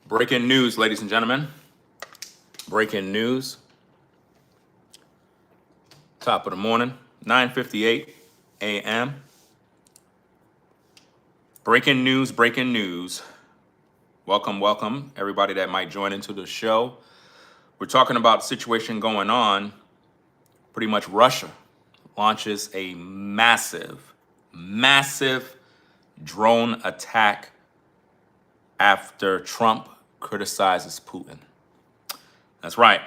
Breaking news, ladies and gentlemen. Breaking news. Top of the morning, 9:58 a.m. Breaking news, breaking news. Welcome, welcome, everybody that might join into the show. We're talking about the situation going on. Pretty much Russia launches a massive drone attack after Trump criticizes Putin. That's right.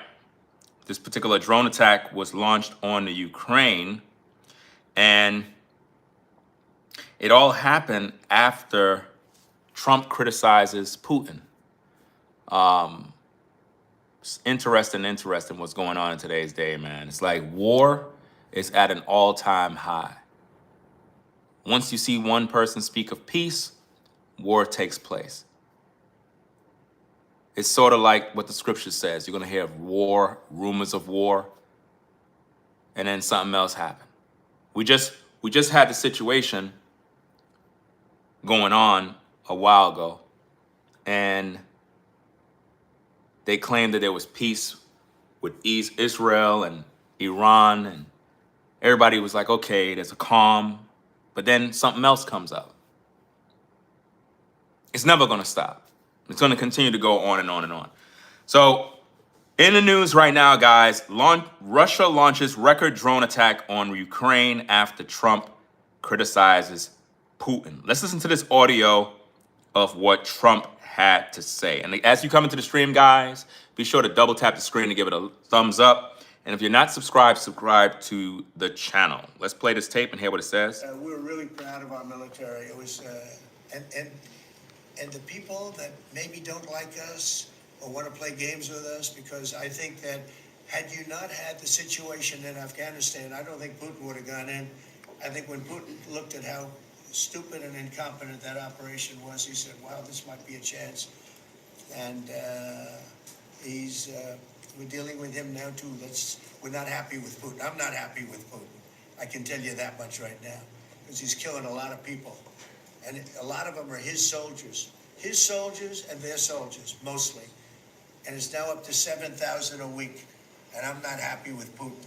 This particular drone attack was launched on the Ukraine, and it all happened after Trump criticizes Putin. It's interesting what's going on in today's day, man. It's like war is at an all-time high. Once you see one person speak of peace, war takes place. It's sort of like what the scripture says. You're going to hear of war, rumors of war, and then something else happened. We just had the situation going on a while ago, and they claimed that there was peace with Israel and Iran, and everybody was like, okay, there's a calm, but then something else comes up. It's never going to stop. It's going to continue to go on and on and on. So in the news right now, guys, Russia launches record drone attack on Ukraine after Trump criticizes Putin. Let's listen to this audio of what Trump had to say. And as you come into the stream, guys, be sure to double tap the screen and give it a thumbs up. And if you're not subscribed, subscribe to the channel. Let's play this tape and hear what it says. We're really proud of our military. It was, and the people that maybe don't like us or want to play games with us, because I think that had you not had the situation in Afghanistan, I don't think Putin would have gone in. I think when Putin looked at how stupid and incompetent that operation was, he said, wow, this might be a chance. And we're dealing with him now too. We're not happy with Putin. I'm not happy with Putin. I can tell you that much right now, because he's killing a lot of people. And a lot of them are his soldiers and their soldiers, mostly. And it's now up to 7,000 a week. And I'm not happy with Putin.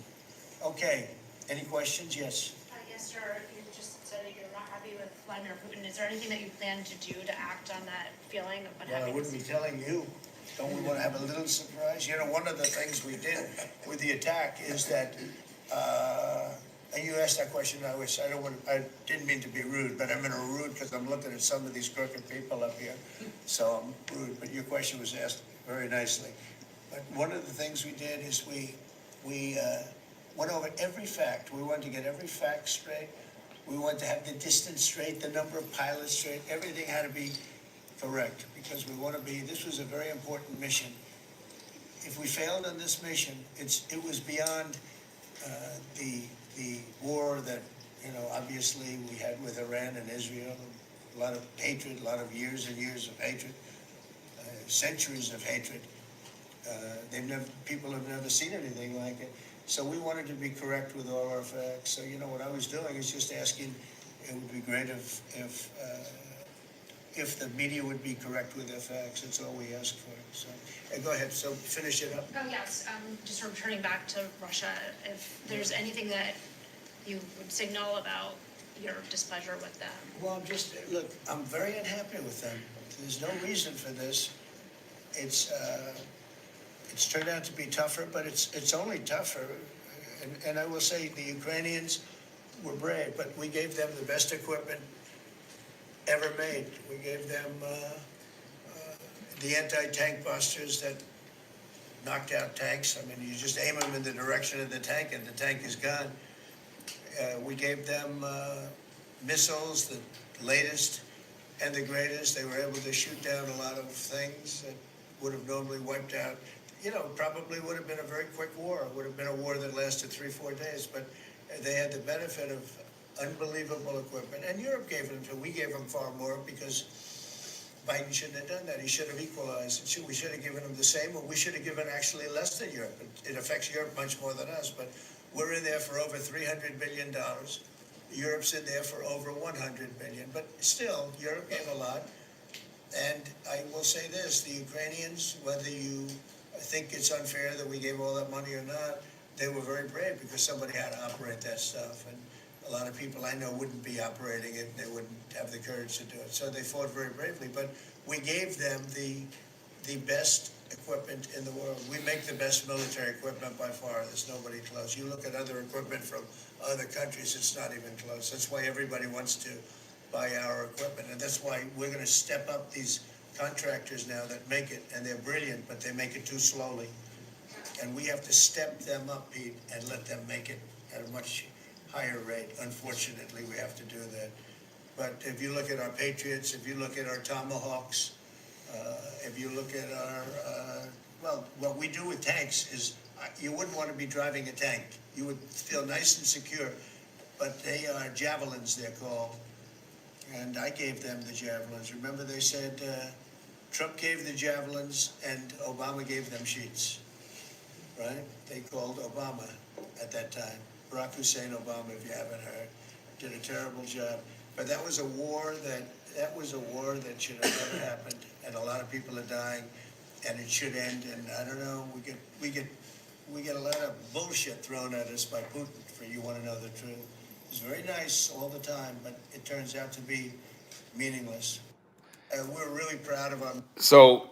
Okay, any questions? Yes. Yes, sir. You just said that you're not happy with Vladimir Putin. Is there anything that you plan to do to act on that feeling of unhappiness? Well, I wouldn't be telling you. Don't we want to have a little surprise? You know, one of the things we did with the attack is that, and you asked that question, I didn't mean to be rude, but I'm going to rude because I'm looking at some of these crooked people up here. So I'm rude, but your question was asked very nicely. But one of the things we did is we went over every fact. We wanted to get every fact straight. We wanted to have the distance straight, the number of pilots straight. Everything had to be correct, because this was a very important mission. If we failed on this mission, it was beyond the war that, obviously we had with Iran and Israel. A lot of hatred, a lot of years and years of hatred, centuries of hatred. People have never seen anything like it. So we wanted to be correct with all our facts. So, what I was doing is just asking, it would be great if the media would be correct with their facts. That's all we ask for. So, go ahead. So finish it up. Oh, yes. Just returning back to Russia, if there's anything that you would signal about your displeasure with them. Well, I'm very unhappy with them. There's no reason for this. It's turned out to be tougher, but it's only tougher. And I will say the Ukrainians were brave, but we gave them the best equipment ever made. We gave them the anti-tank busters that knocked out tanks. I mean, you just aim them in the direction of the tank and the tank is gone. We gave them missiles, the latest and the greatest. They were able to shoot down a lot of things that would have normally wiped out. Probably would have been a very quick war. It would have been a war that lasted 3-4 days, but they had the benefit of unbelievable equipment. And Europe gave them to. We gave them far more, because Biden shouldn't have done that. He should have equalized. We should have given them the same, or we should have given actually less than Europe. It affects Europe much more than us, but we're in there for over $300 billion. Europe's in there for over $100 billion, but still, Europe gave a lot. And I will say this, the Ukrainians, whether you think it's unfair that we gave all that money or not, they were very brave because somebody had to operate that stuff. And a lot of people I know wouldn't be operating it, they wouldn't have the courage to do it. So they fought very bravely, but we gave them the best equipment in the world. We make the best military equipment by far. There's nobody close. You look at other equipment from other countries, it's not even close. That's why everybody wants to buy our equipment. And that's why we're going to step up these contractors now that make it, and they're brilliant, but they make it too slowly. And we have to step them up, Pete, and let them make it at a much higher rate. Unfortunately, we have to do that. But if you look at our Patriots, if you look at our Tomahawks, if you look at our, well, what we do with tanks is, you wouldn't want to be driving a tank. You would feel nice and secure, but they are javelins, they're called. And I gave them the javelins. Remember they said Trump gave the javelins and Obama gave them sheets, right? They called Obama at that time. Barack Hussein Obama, if you haven't heard, did a terrible job. But that was a war that should have never happened, and a lot of people are dying, and it should end. And I don't know, we get a lot of bullshit thrown at us by Putin. For you want to know the truth, it's very nice all the time, but it turns out to be meaningless. We're really proud of him. So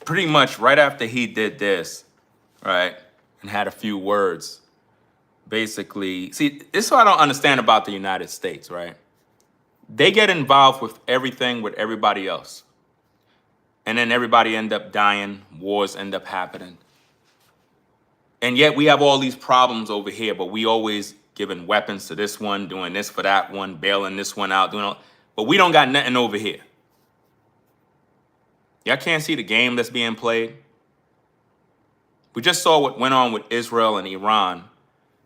pretty much right after he did this, right, and had a few words, basically, see, this is what I don't understand about the United States, right? They get involved with everything with everybody else. And then everybody end up dying, wars end up happening. And yet we have all these problems over here, but we always giving weapons to this one, doing this for that one, bailing this one out, doing all, but we don't got nothing over here. Y'all can't see the game that's being played. We just saw what went on with Israel and Iran.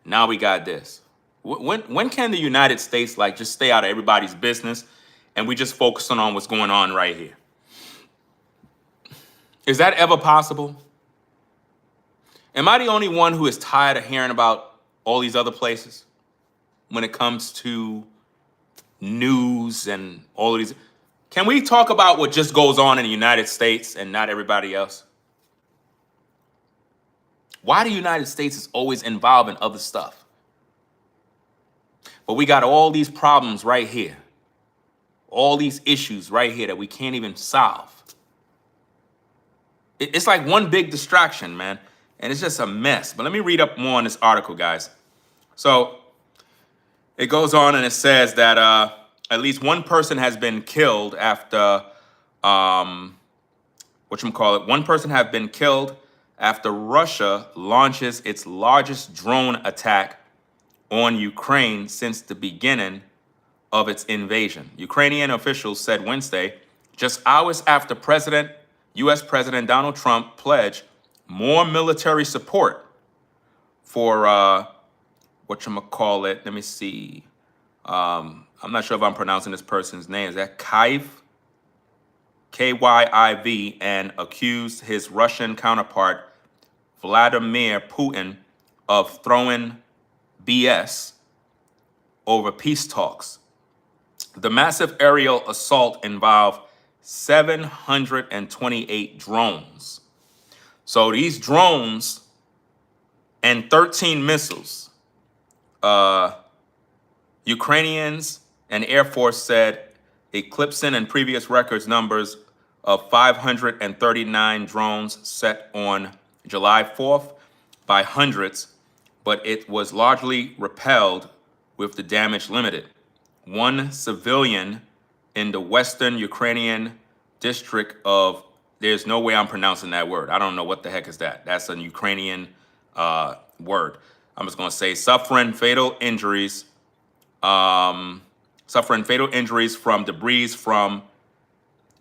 Now we got this. When can the United States like just stay out of everybody's business and we just focus on what's going on right here? Is that ever possible? Am I the only one who is tired of hearing about all these other places when it comes to news and all of these? Can we talk about what just goes on in the United States and not everybody else? Why the United States is always involved in other stuff? But we got all these problems right here. All these issues right here that we can't even solve. It's like one big distraction, man. And it's just a mess. But let me read up more on this article, guys. So it goes on and it says that at least one person has been killed after, one person has been killed after Russia launches its largest drone attack on Ukraine since the beginning of its invasion. Ukrainian officials said Wednesday, just hours after U.S. President Donald Trump pledged more military support for, let me see. I'm not sure if I'm pronouncing this person's name. Is that Kyiv? Kyiv, and accused his Russian counterpart, Vladimir Putin, of throwing BS over peace talks. The massive aerial assault involved 728 drones. So these drones and 13 missiles, Ukrainians and Air Force said, eclipsing in previous records numbers of 539 drones set on July 4th by hundreds, but it was largely repelled with the damage limited. One civilian in the western Ukrainian district of, there's no way I'm pronouncing that word. I don't know what the heck is that. That's a Ukrainian word. I'm just gonna say suffering fatal injuries from debris from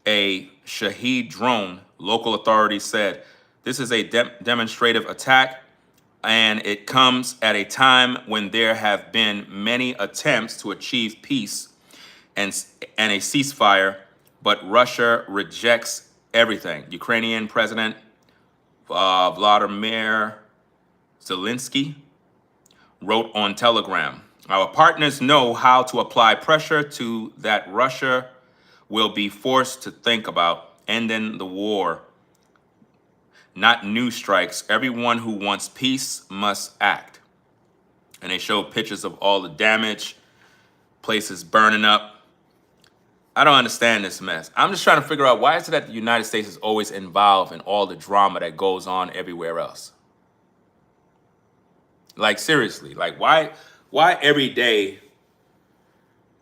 a Shahed drone, local authorities said. This is a demonstrative attack, and it comes at a time when there have been many attempts to achieve peace and a ceasefire, but Russia rejects everything. Ukrainian President Vladimir Zelensky wrote on Telegram, our partners know how to apply pressure to that Russia will be forced to think about ending the war, not new strikes. Everyone who wants peace must act. And they show pictures of all the damage, places burning up. I don't understand this mess. I'm just trying to figure out, why is it that the United States is always involved in all the drama that goes on everywhere else? Like, seriously, like, why every day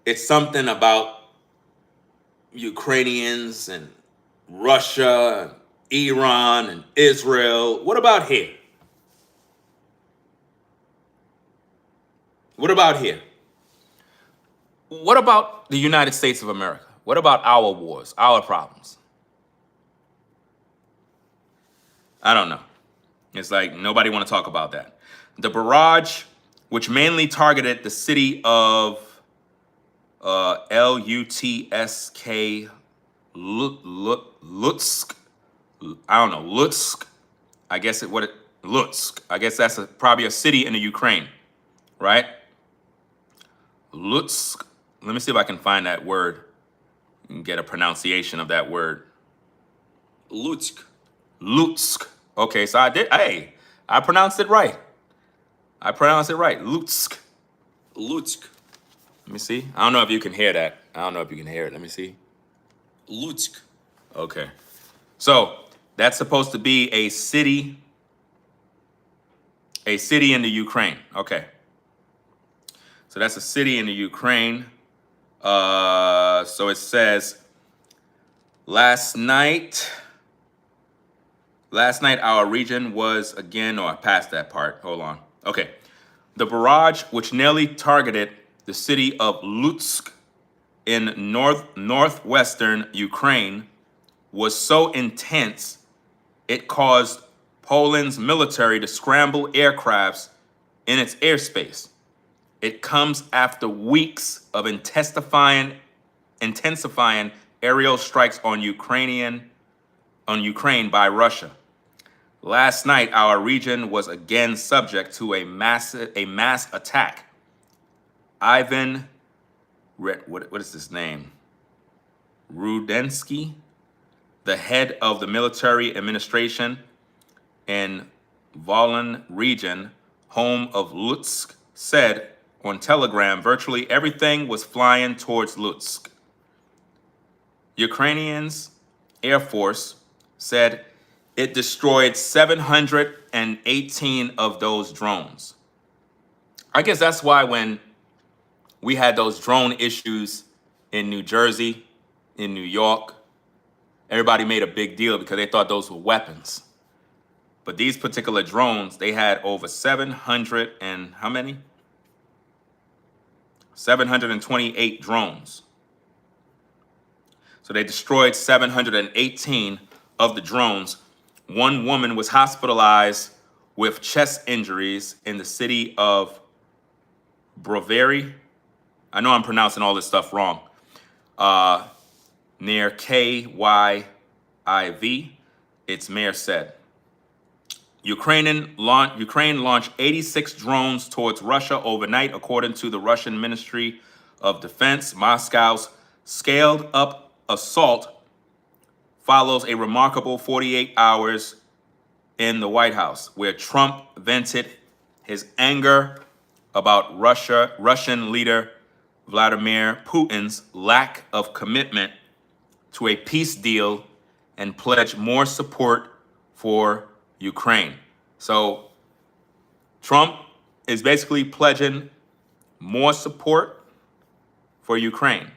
it's something about Ukrainians and Russia, and Iran and Israel? What about here? What about here? What about the United States of America? What about our wars, our problems? I don't know. It's like nobody want to talk about that. The barrage, which mainly targeted the city of Lutsk, Lutsk. I don't know, Lutsk. I guess Lutsk. I guess that's probably a city in the Ukraine, right? Lutsk. Let me see if I can find that word and get a pronunciation of that word. Lutsk. Lutsk. Okay, so I did. Hey, I pronounced it right. Lutsk. Lutsk. Let me see. I don't know if you can hear that. I don't know if you can hear it. Let me see. Lutsk. Okay. So that's supposed to be a city in the Ukraine. Okay. So that's a city in the Ukraine. So it says, last night our region was again, I passed that part. Hold on. Okay. The barrage, which nearly targeted the city of Lutsk in northwestern Ukraine, was so intense it caused Poland's military to scramble aircrafts in its airspace. It comes after weeks of intensifying aerial strikes on Ukraine by Russia. Last night, our region was again subject to a mass attack. Ivan, what is his name? Rudensky, the head of the military administration in Volyn region, home of Lutsk, said on Telegram virtually everything was flying towards Lutsk. Ukrainians Air Force said it destroyed 718 of those drones. I guess that's why when we had those drone issues in New Jersey, in New York, everybody made a big deal because they thought those were weapons. But these particular drones, they had over 700 and how many? 728 drones. So they destroyed 718 of the drones. One woman was hospitalized with chest injuries in the city of Brovary. I know I'm pronouncing all this stuff wrong. Near Kyiv, its mayor said. Ukraine launched 86 drones towards Russia overnight, according to the Russian Ministry of Defense. Moscow's scaled-up assault follows a remarkable 48 hours in the White House, where Trump vented his anger about Russian leader Vladimir Putin's lack of commitment to a peace deal and pledged more support for Ukraine. So Trump is basically pledging more support for Ukraine.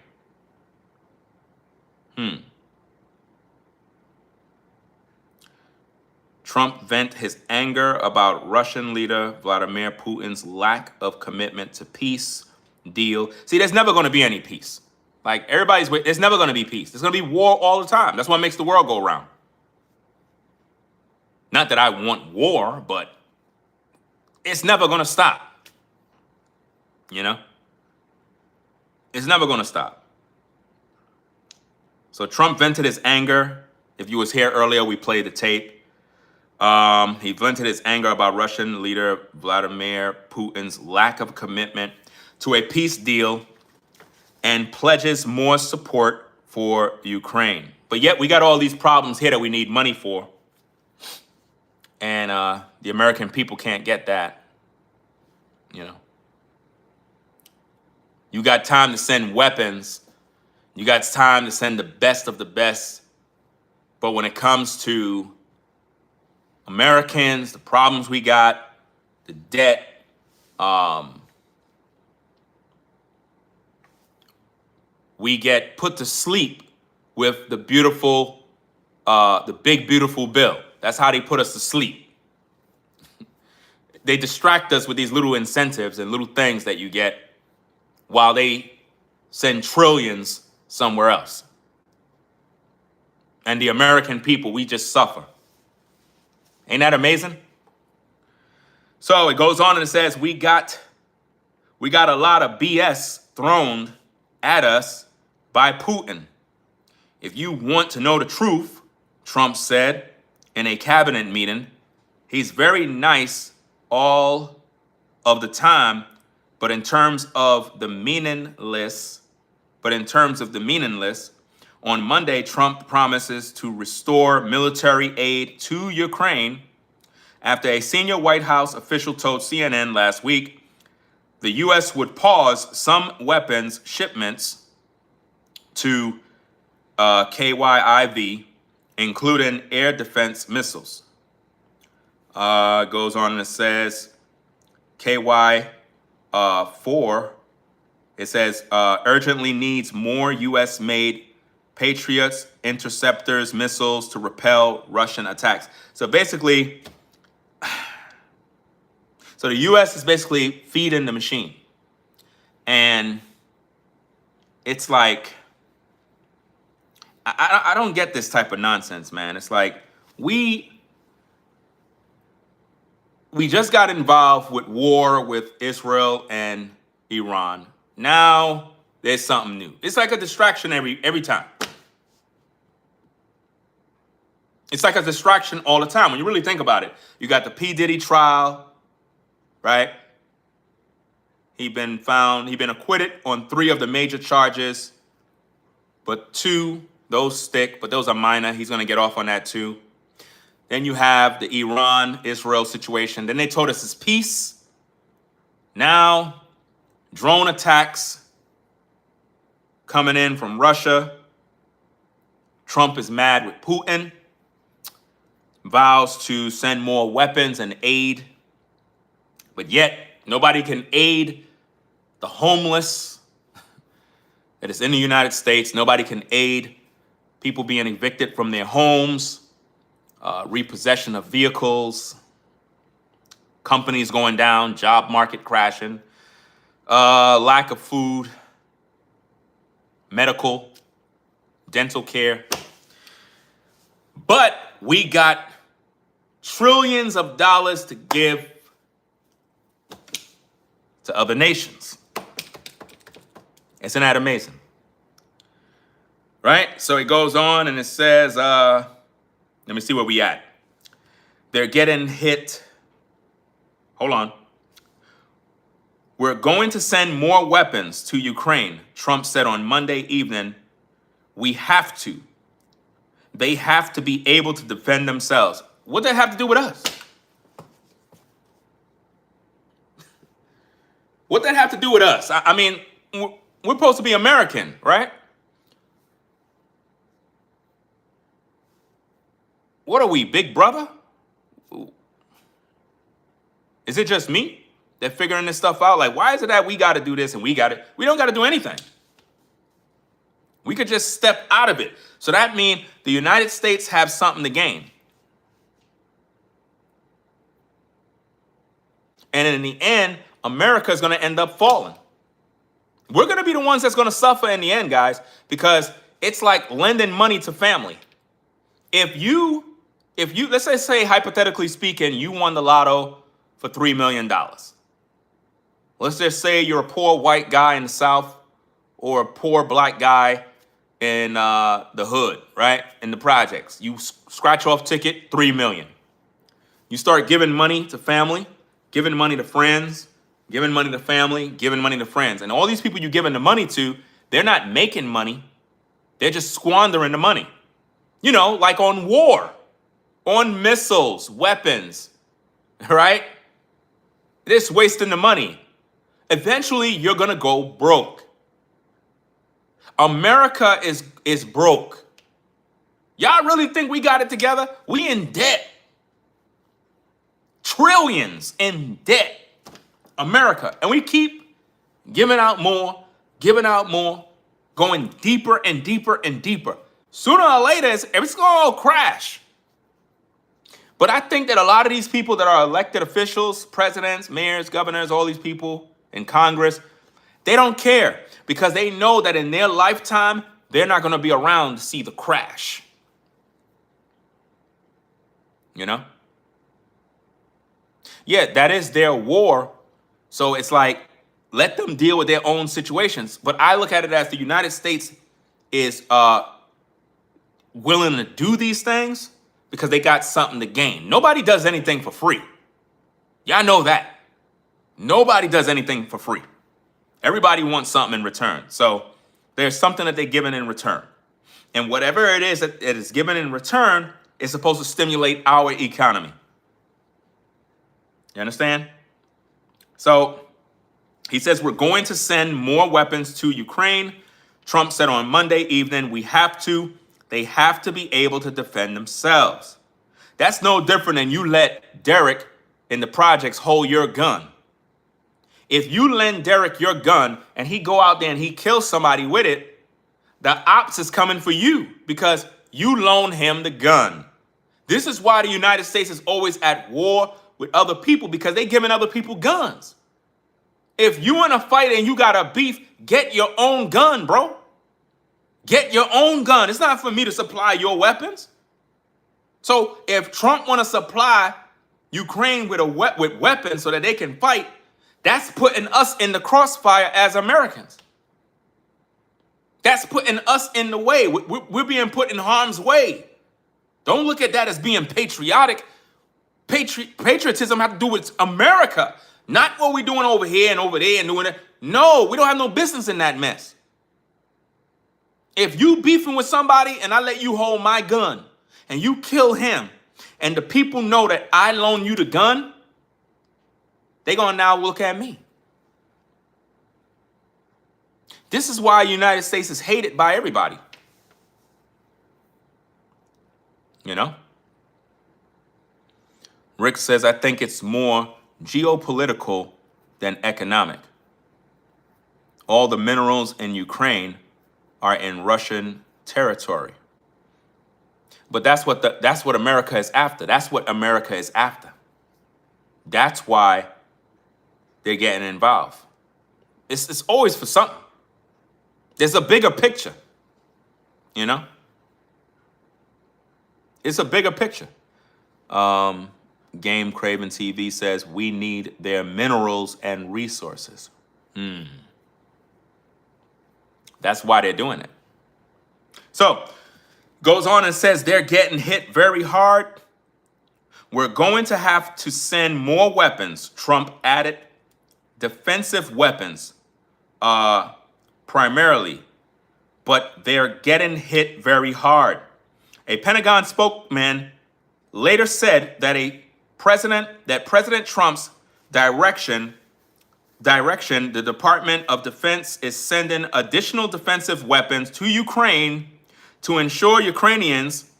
Trump vent his anger about Russian leader Vladimir Putin's lack of commitment to peace deal. See, there's never going to be any peace. Like, there's never going to be peace. There's going to be war all the time. That's what makes the world go around. Not that I want war, but it's never going to stop. You know? It's never going to stop. So Trump vented his anger. If you was here earlier, we played the tape. He vented his anger about Russian leader Vladimir Putin's lack of commitment to a peace deal and pledges more support for Ukraine. But yet we got all these problems here that we need money for. And the American people can't get that. You know. You got time to send weapons. You got time to send the best of the best. But when it comes to Americans, the problems we got, the debt, we get put to sleep with the beautiful, the big beautiful bill. That's how they put us to sleep. They distract us with these little incentives and little things that you get while they send trillions somewhere else. And the American people, we just suffer. Ain't that amazing? So it goes on and it says, we got a lot of BS thrown at us by Putin. If you want to know the truth, Trump said in a cabinet meeting, he's very nice all of the time, but in terms of the meaningless, on Monday, Trump promises to restore military aid to Ukraine after a senior White House official told CNN last week the U.S. would pause some weapons shipments to KYIV, including air defense missiles. Goes on and it says KY4, it says urgently needs more U.S.-made Patriots, interceptors, missiles to repel Russian attacks. So basically, the U.S. is basically feeding the machine. And it's like, I don't get this type of nonsense, man. It's like, we just got involved with war with Israel and Iran. Now there's something new. It's like a distraction every time. It's like a distraction all the time. When you really think about it, you got the P. Diddy trial, right? He been acquitted on 3 of the major charges, but 2, those stick, but those are minor. He's going to get off on that too. Then you have the Iran-Israel situation. Then they told us it's peace. Now, drone attacks coming in from Russia. Trump is mad with Putin. Vows to send more weapons and aid. But yet, nobody can aid the homeless that is in the United States. Nobody can aid people being evicted from their homes, repossession of vehicles, companies going down, job market crashing, lack of food, medical, dental care. But we got trillions of dollars to give to other nations. Isn't that amazing? Right? So it goes on and it says, let me see where we at. They're getting hit. Hold on. We're going to send more weapons to Ukraine, Trump said on Monday evening. We have to. They have to be able to defend themselves. What does that have to do with us? What does that have to do with us? I mean, we're supposed to be American, right? What are we, Big Brother? Is it just me that figuring this stuff out? Like, why is it that we got to do this and we don't got to do anything? We could just step out of it. So that means the United States have something to gain. And in the end, America is going to end up falling. We're going to be the ones that's going to suffer in the end, guys, because it's like lending money to family. If you, let's say hypothetically speaking, you won the lotto for $3 million. Let's just say you're a poor white guy in the South or a poor black guy in the hood, right? In the projects. You scratch off ticket, $3 million. You start giving money to family, giving money to friends, giving money to family, giving money to friends. And all these people you're giving the money to, they're not making money. They're just squandering the money. You know, like on war, on missiles, weapons, right? They're just wasting the money. Eventually, you're going to go broke. America is broke. Y'all really think we got it together? We in debt. Trillions in debt. America. And we keep giving out more, going deeper and deeper and deeper. Sooner or later, it's going to all crash. But I think that a lot of these people that are elected officials, presidents, mayors, governors, all these people in Congress, they don't care because they know that in their lifetime, they're not going to be around to see the crash. You know? Yeah, that is their war. So it's like, let them deal with their own situations. But I look at it as the United States is willing to do these things because they got something to gain. Nobody does anything for free. Y'all know that. Nobody does anything for free. Everybody wants something in return. So there's something that they're given in return. And whatever it is that it is given in return is supposed to stimulate our economy. You understand? So he says we're going to send more weapons to Ukraine. Trump said on Monday evening, they have to be able to defend themselves. That's no different than you let Derek in the projects hold your gun. If you lend Derek your gun and he go out there and he kills somebody with it, the ops is coming for you because you loan him the gun. This is why the United States is always at war with other people because they giving other people guns. If you in a fight and you got a beef, get your own gun, bro. Get your own gun. It's not for me to supply your weapons. So if Trump want to supply Ukraine with weapons so that they can fight, that's putting us in the crossfire as Americans. That's putting us in the way. We're being put in harm's way. Don't look at that as being patriotic. Patriotism has to do with America, not what we're doing over here and over there and doing it. No, we don't have no business in that mess. If you beefing with somebody and I let you hold my gun and you kill him and the people know that I loan you the gun, they're going to now look at me. This is why the United States is hated by everybody. You know? Rick says, I think it's more geopolitical than economic. All the minerals in Ukraine are in Russian territory. But that's what America is after. That's what America is after. That's why they're getting involved. It's always for something. There's a bigger picture, you know? It's a bigger picture. Game Craven TV says, we need their minerals and resources. That's why they're doing it. So, goes on and says they're getting hit very hard. We're going to have to send more weapons, Trump added. Defensive weapons, primarily. But they're getting hit very hard. A Pentagon spokesman later said that President Trump's direction, the Department of Defense is sending additional defensive weapons to Ukraine to ensure Ukrainians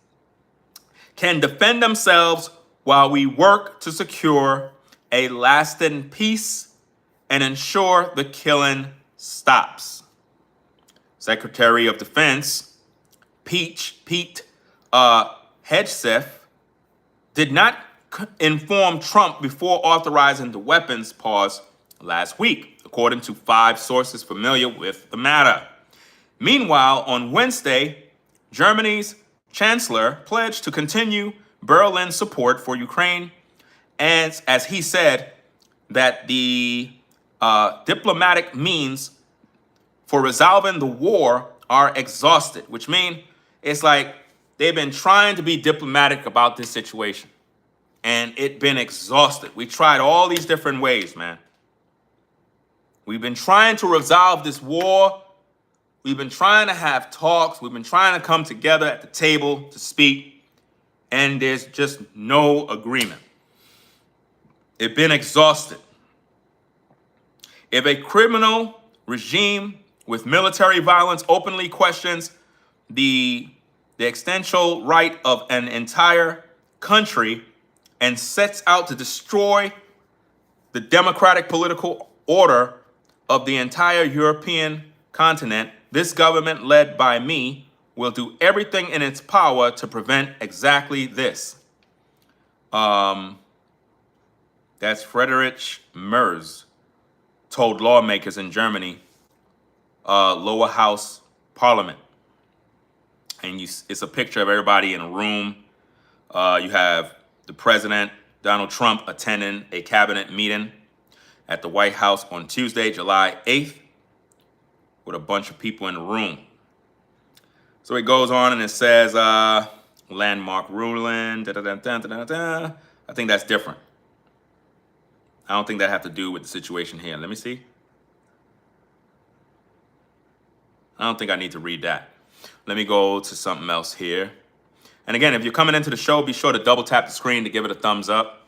can defend themselves while we work to secure a lasting peace and ensure the killing stops. Secretary of Defense Pete Hegseth did not inform Trump before authorizing the weapons pause last week, according to 5 sources familiar with the matter. Meanwhile, on Wednesday, Germany's chancellor pledged to continue Berlin's support for Ukraine, and as he said, that the diplomatic means for resolving the war are exhausted, which means it's like they've been trying to be diplomatic about this situation, and it's been exhausted. We tried all these different ways, man. We've been trying to resolve this war We've been trying to have talks. We've been trying to come together at the table to speak, and there's just no agreement. It's been exhausted. If a criminal regime with military violence openly questions the existential right of an entire country and sets out to destroy the democratic political order of the entire European continent, this government led by me will do everything in its power to prevent exactly this. That's Friedrich Merz told lawmakers in Germany, lower house parliament. And it's a picture of everybody in a room. You have the president, Donald Trump, attending a cabinet meeting at the White House on Tuesday, July 8th, with a bunch of people in the room. So it goes on and it says, landmark ruling, da-da-da-da-da-da-da. I think that's different. I don't think that have to do with the situation here. Let me see. I don't think I need to read that. Let me go to something else here. And again, if you're coming into the show, be sure to double tap the screen to give it a thumbs up.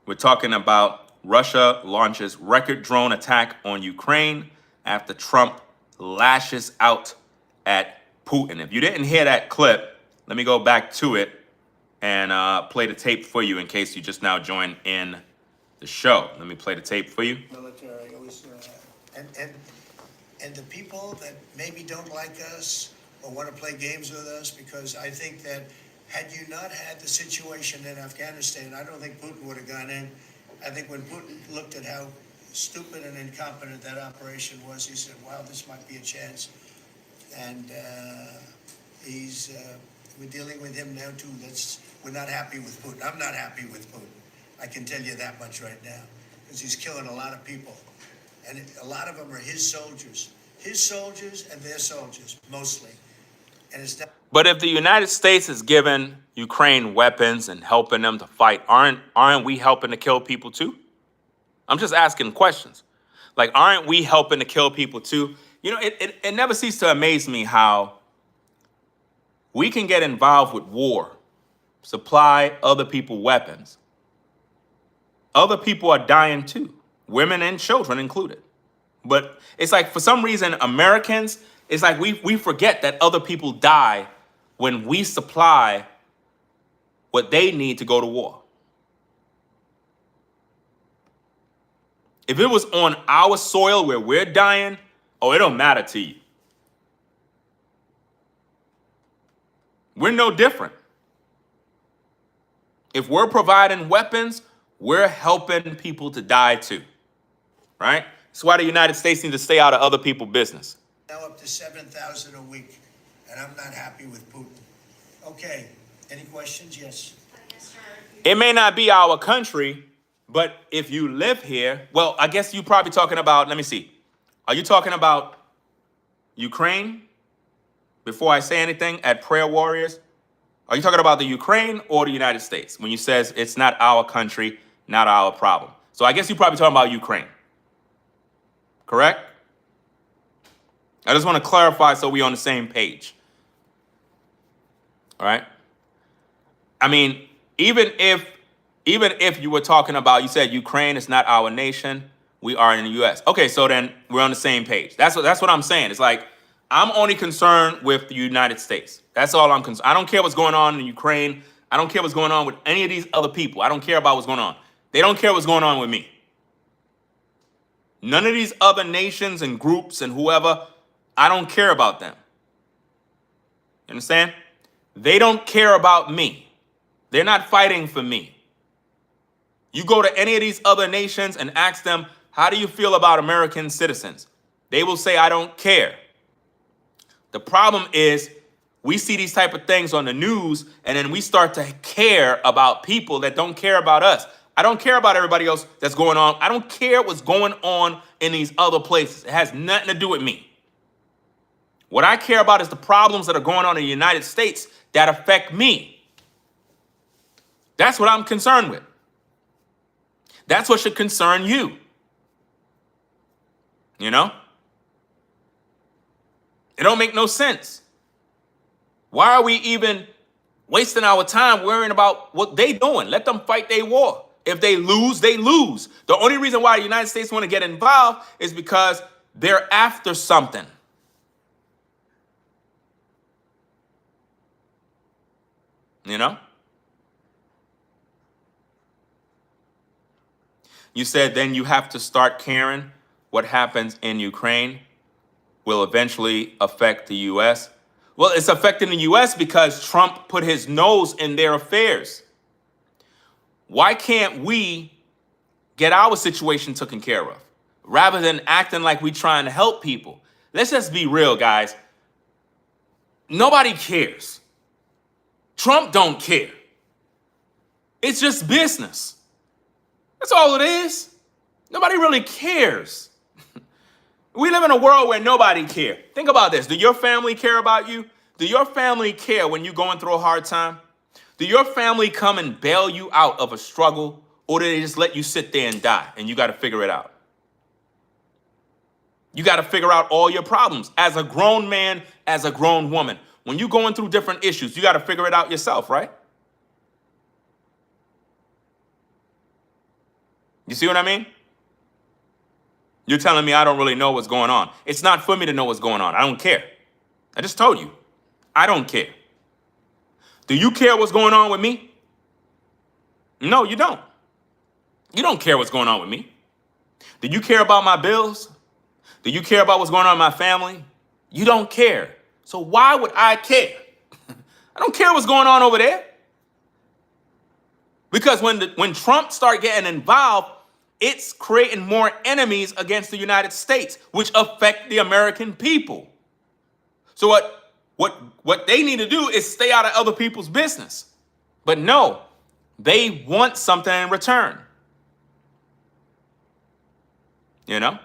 We're talking about Russia launches record drone attack on Ukraine after Trump lashes out at Putin. If you didn't hear that clip, let me go back to it and play the tape for you in case you just now joined in the show. Let me play the tape for you. Military, it was, and the people that maybe don't like us or want to play games with us, because I think that had you not had the situation in Afghanistan, I don't think Putin would have gone in. I think when Putin looked at how stupid and incompetent that operation was, he said, wow, this might be a chance. And we're dealing with him now too. We're not happy with Putin. I'm not happy with Putin. I can tell you that much right now, because he's killing a lot of people. And a lot of them are his soldiers and their soldiers, mostly. And it's not. But if the United States is giving Ukraine weapons and helping them to fight, aren't we helping to kill people too? I'm just asking questions. Like, aren't we helping to kill people too? You know, it never ceases to amaze me how we can get involved with war, supply other people weapons. Other people are dying too, women and children included. But it's like, for some reason, Americans, it's like we forget that other people die when we supply what they need to go to war. If it was on our soil where we're dying, oh, it don't matter to you. We're no different. If we're providing weapons, we're helping people to die too, right? That's why the United States needs to stay out of other people's business. Now up to 7,000 a week, and I'm not happy with Putin. Okay, any questions? Yes. It may not be our country, but if you live here, well, I guess you're probably talking about, let me see. Are you talking about Ukraine? Before I say anything, at Prayer Warriors, are you talking about the Ukraine or the United States? When you says it's not our country, not our problem. So I guess you're probably talking about Ukraine. Correct? I just want to clarify so we're on the same page. All right? I mean, even if you were talking about, you said Ukraine is not our nation, we are in the US. Okay, so then we're on the same page. That's what I'm saying. It's like, I'm only concerned with the United States. That's all I'm concerned. I don't care what's going on in Ukraine. I don't care what's going on with any of these other people. I don't care about what's going on. They don't care what's going on with me. None of these other nations and groups and whoever, I don't care about them. You understand? They don't care about me. They're not fighting for me. You go to any of these other nations and ask them, how do you feel about American citizens? They will say, I don't care. The problem is we see these type of things on the news, and then we start to care about people that don't care about us. I don't care about everybody else that's going on. I don't care what's going on in these other places. It has nothing to do with me. What I care about is the problems that are going on in the United States that affect me. That's what I'm concerned with. That's what should concern you. You know? It don't make no sense. Why are we even wasting our time worrying about what they doing? Let them fight their war. If they lose, they lose. The only reason why the United States want to get involved is because they're after something. You know? You said then you have to start caring what happens in Ukraine will eventually affect the US. Well, it's affecting the US because Trump put his nose in their affairs. Why can't we get our situation taken care of rather than acting like we're trying to help people? Let's just be real, guys. Nobody cares. Trump don't care. It's just business. That's all it is. Nobody really cares. We live in a world where nobody cares. Think about this. Do your family care about you? Do your family care when you're going through a hard time? Do your family come and bail you out of a struggle, or do they just let you sit there and die and you got to figure it out? You got to figure out all your problems as a grown man, as a grown woman. When you're going through different issues, you got to figure it out yourself, right? You see what I mean? You're telling me I don't really know what's going on. It's not for me to know what's going on. I don't care. I just told you. I don't care. Do you care what's going on with me? No, you don't. You don't care what's going on with me. Do you care about my bills? Do you care about what's going on in my family? You don't care. So why would I care? I don't care what's going on over there. Because when Trump start getting involved, it's creating more enemies against the United States, which affect the American people. So what they need to do is stay out of other people's business. But no, they want something in return. You know?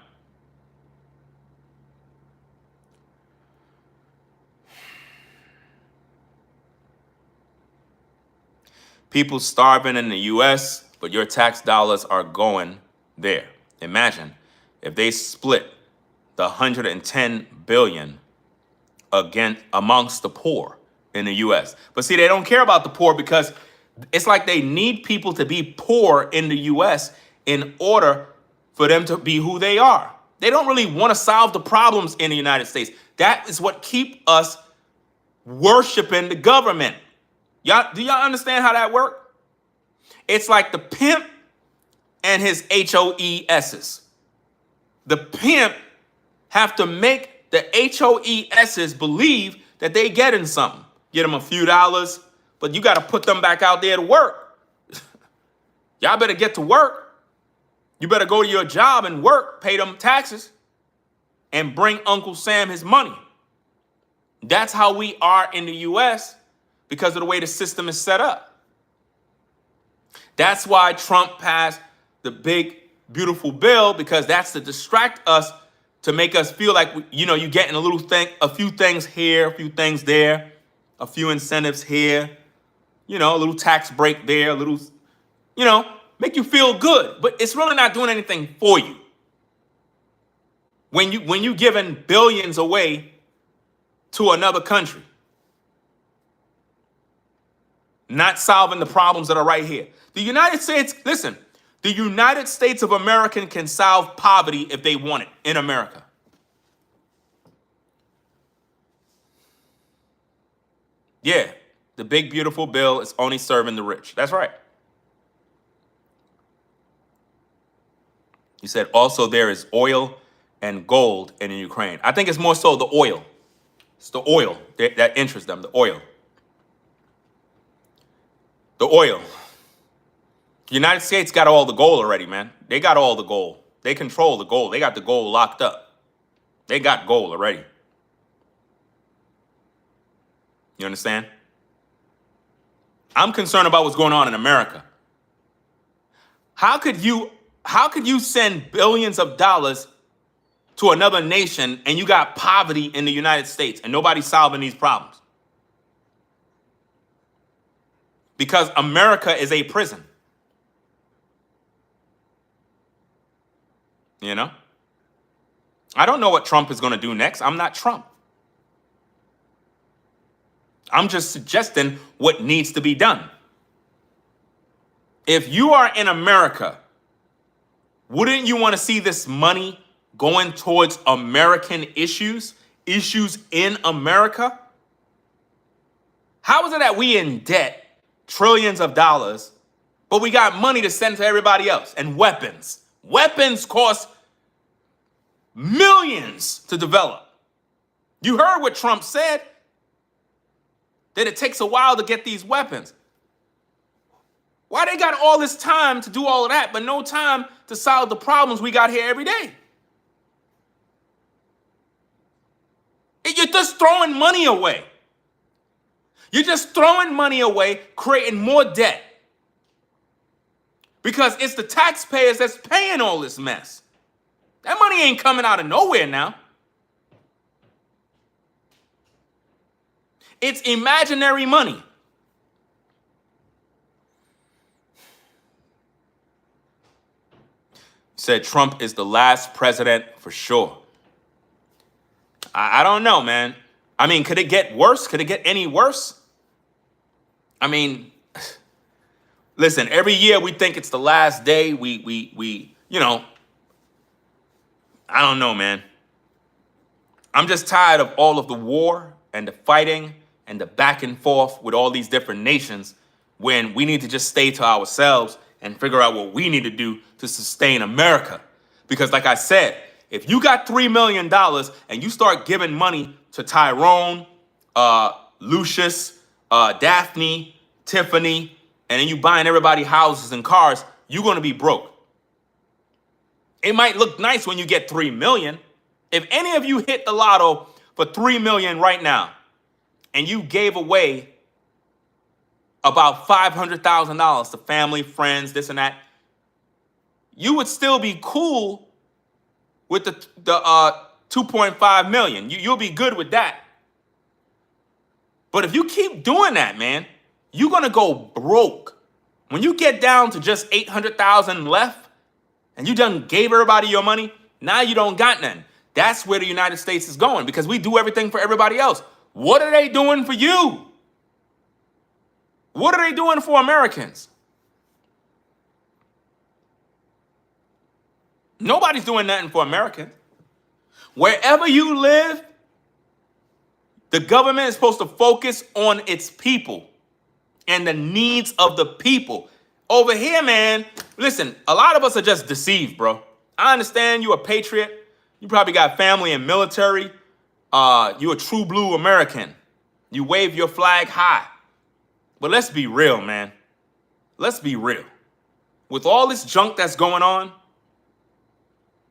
People starving in the US, but your tax dollars are going there. Imagine if they split the 110 billion amongst the poor in the US. But see, they don't care about the poor because it's like they need people to be poor in the US in order for them to be who they are. They don't really want to solve the problems in the United States. That is what keep us worshiping the government. Do y'all understand how that works? It's like the pimp and his HOESs. The pimp have to make the HOESs believe that they getting something. Get them a few dollars, but you got to put them back out there to work. Y'all better get to work. You better go to your job and work, pay them taxes, and bring Uncle Sam his money. That's how we are in the US because of the way the system is set up. That's why Trump passed the big, beautiful bill, because that's to distract us, to make us feel like, you're getting a few things here, a few things there, a few incentives here, a little tax break there, a little, make you feel good. But it's really not doing anything for you. When you giving billions away to another country, not solving the problems that are right here. The United States, listen, the United States of America can solve poverty if they want it in America. Yeah, the big, beautiful bill is only serving the rich. That's right. He said also there is oil and gold in Ukraine. I think it's more so the oil. It's the oil that interests them, the oil. The oil. The United States got all the gold already, man. They got all the gold. They control the gold. They got the gold locked up. They got gold already. You understand? I'm concerned about what's going on in America. How could you send billions of dollars to another nation and you got poverty in the United States and nobody's solving these problems? Because America is a prison. I don't know what Trump is going to do next. I'm not Trump. I'm just suggesting what needs to be done. If you are in America, wouldn't you want to see this money going towards American issues in America? How is it that we in debt trillions of dollars, but we got money to send to everybody else and weapons? Weapons cost millions to develop. You heard what Trump said, that it takes a while to get these weapons. Why they got all this time to do all of that, but no time to solve the problems we got here every day? You're just throwing money away. You're just throwing money away, creating more debt. Because it's the taxpayers that's paying all this mess. That money ain't coming out of nowhere now. It's imaginary money. Said Trump is the last president for sure. I don't know, man. I mean, could it get worse? Could it get any worse? I mean, listen, every year we think it's the last day. We I don't know, man. I'm just tired of all of the war and the fighting and the back and forth with all these different nations when we need to just stay to ourselves and figure out what we need to do to sustain America. Because like I said, if you got $3 million and you start giving money to Tyrone, Lucius, Daphne, Tiffany, and then you buying everybody houses and cars, you're going to be broke. It might look nice when you get 3 million. If any of you hit the lotto for 3 million right now and you gave away about $500,000 to family, friends, this and that, you would still be cool with the 2.5 million. You'll be good with that. But if you keep doing that, man, you're going to go broke. When you get down to just 800,000 left and you done gave everybody your money, now you don't got nothing. That's where the United States is going because we do everything for everybody else. What are they doing for you? What are they doing for Americans? Nobody's doing nothing for Americans. Wherever you live, the government is supposed to focus on its people and the needs of the people. Over here, man, listen, a lot of us are just deceived, bro. I understand you're a patriot. You probably got family and military. You're a true blue American. You wave your flag high. But let's be real, man. Let's be real. With all this junk that's going on,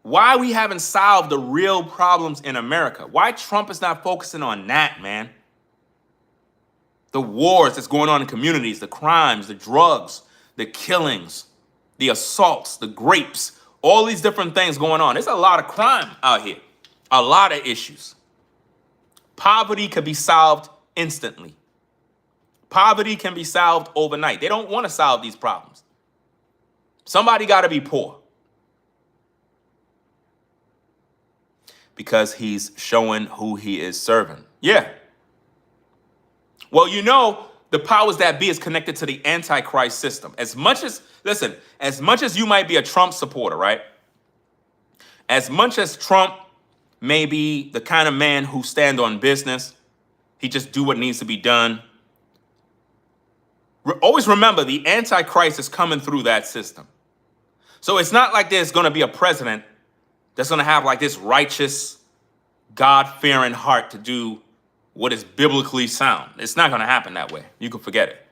why we haven't solved the real problems in America? Why Trump is not focusing on that, man? The wars that's going on in communities, the crimes, the drugs, the killings, the assaults, the grapes, all these different things going on. There's a lot of crime out here, a lot of issues. Poverty can be solved instantly. Poverty can be solved overnight. They don't want to solve these problems. Somebody got to be poor. Because he's showing who he is serving. Yeah. Well, you know, the powers that be is connected to the Antichrist system. As much as you might be a Trump supporter, right? As much as Trump may be the kind of man who stand on business, he just do what needs to be done. Always remember, the Antichrist is coming through that system. So it's not like there's going to be a president that's going to have like this righteous, God-fearing heart to do what is biblically sound. It's not going to happen that way. You can forget it.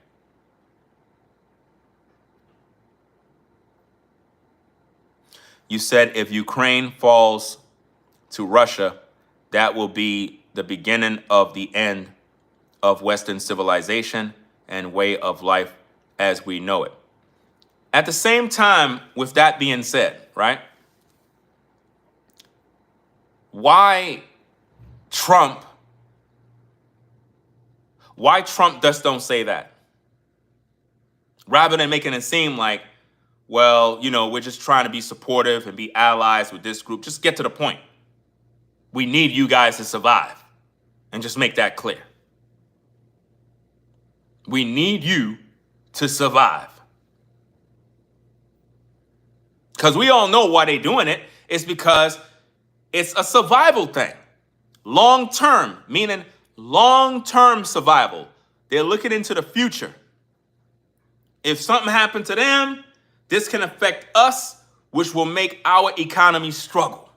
You said if Ukraine falls to Russia, that will be the beginning of the end of Western civilization and way of life as we know it. At the same time, with that being said, right? Why Trump just don't say that? Rather than making it seem like, well, you know, we're just trying to be supportive and be allies with this group. Just get to the point. We need you guys to survive. And just make that clear. We need you to survive. Because we all know why they're doing it. It's because it's a survival thing. Long term, meaning long-term survival. They're looking into the future. If something happened to them, this can affect us, which will make our economy struggle.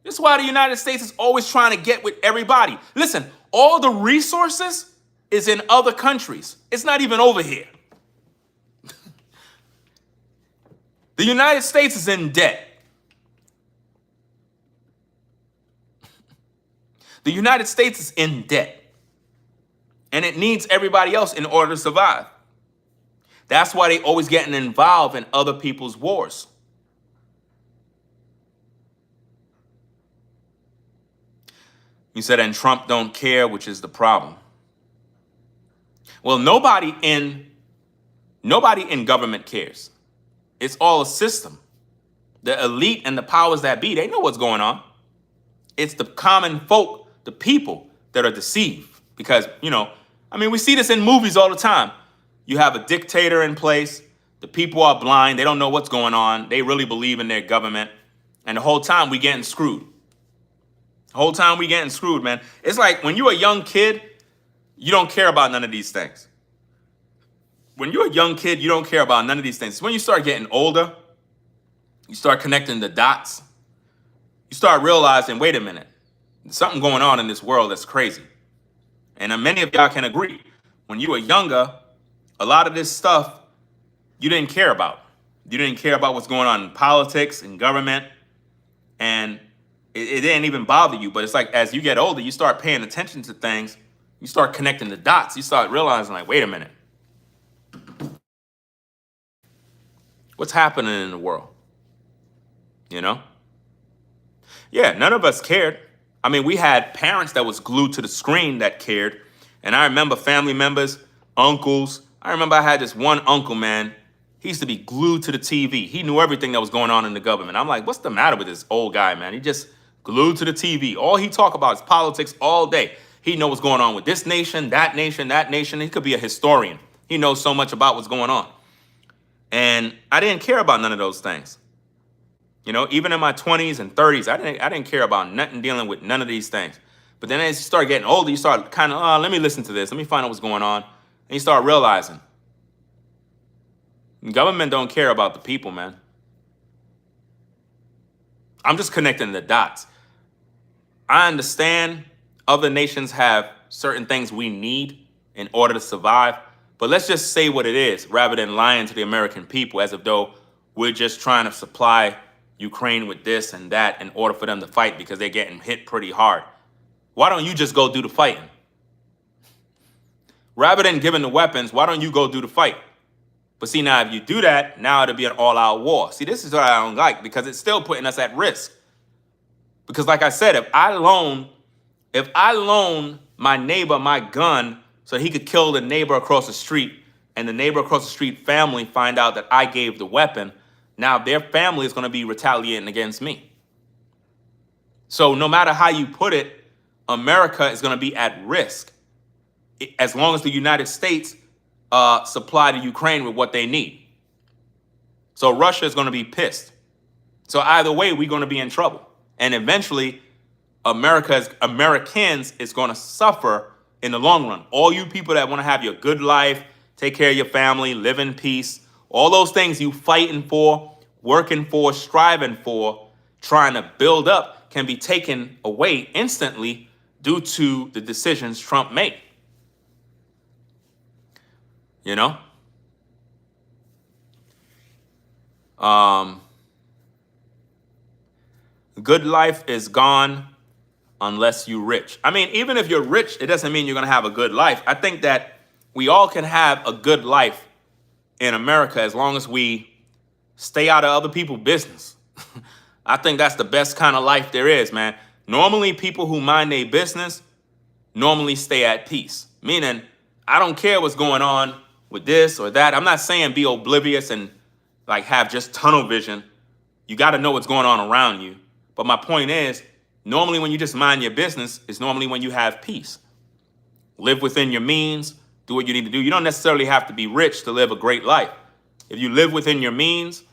This is why the United States is always trying to get with everybody. Listen, all the resources is in other countries. It's not even over here. The United States is in debt. The United States is in debt. And it needs everybody else in order to survive. That's why they always getting involved in other people's wars. You said, and Trump don't care, which is the problem. Well, nobody in government cares. It's all a system. The elite and the powers that be, they know what's going on. It's the common folk, the people, that are deceived. Because, we see this in movies all the time. You have a dictator in place. The people are blind. They don't know what's going on. They really believe in their government. And the whole time we getting screwed. The whole time we getting screwed, man. It's like when you're a young kid, you don't care about none of these things. When you're a young kid, you don't care about none of these things. When you start getting older, you start connecting the dots. You start realizing, wait a minute, there's something going on in this world that's crazy. And many of y'all can agree. When you were younger, a lot of this stuff you didn't care about. You didn't care about what's going on in politics and government. And it didn't even bother you. But it's like as you get older, you start paying attention to things. You start connecting the dots. You start realizing, like, wait a minute. What's happening in the world? Yeah, none of us cared. We had parents that was glued to the screen that cared. And I remember family members, uncles. I remember I had this one uncle, man. He used to be glued to the TV. He knew everything that was going on in the government. I'm like, what's the matter with this old guy, man? He just glued to the TV. All he talk about is politics all day. He knows what's going on with this nation, that nation, that nation. He could be a historian. He knows so much about what's going on. And I didn't care about none of those things. Even in my 20s and 30s, I didn't care about nothing dealing with none of these things. But then as you start getting older, you start kind of, let me listen to this. Let me find out what's going on. And you start realizing government don't care about the people, man. I'm just connecting the dots. I understand other nations have certain things we need in order to survive. But let's just say what it is rather than lying to the American people as if though we're just trying to supply Ukraine with this and that in order for them to fight because they're getting hit pretty hard. Why don't you just go do the fighting? Rather than giving the weapons, why don't you go do the fight? But see, now if you do that, now it'll be an all-out war. See, this is what I don't like because it's still putting us at risk. Because like I said, if I loan my neighbor my gun so he could kill the neighbor across the street and the neighbor across the street family find out that I gave the weapon, now their family is going to be retaliating against me. So no matter how you put it, America is going to be at risk as long as the United States supply to Ukraine with what they need. So Russia is going to be pissed. So either way, we're going to be in trouble. And eventually, Americans is going to suffer in the long run. All you people that want to have your good life, take care of your family, live in peace, all those things you fighting for, working for, striving for, trying to build up can be taken away instantly due to the decisions Trump made. Good life is gone unless you're rich. Even if you're rich, it doesn't mean you're going to have a good life. I think that we all can have a good life in America as long as we stay out of other people's business. I think that's the best kind of life there is, man. Normally, people who mind their business normally stay at peace. Meaning, I don't care what's going on with this or that. I'm not saying be oblivious and like have just tunnel vision. You got to know what's going on around you. But my point is, normally when you just mind your business is normally when you have peace. Live within your means, do what you need to do. You don't necessarily have to be rich to live a great life. If you live within your means,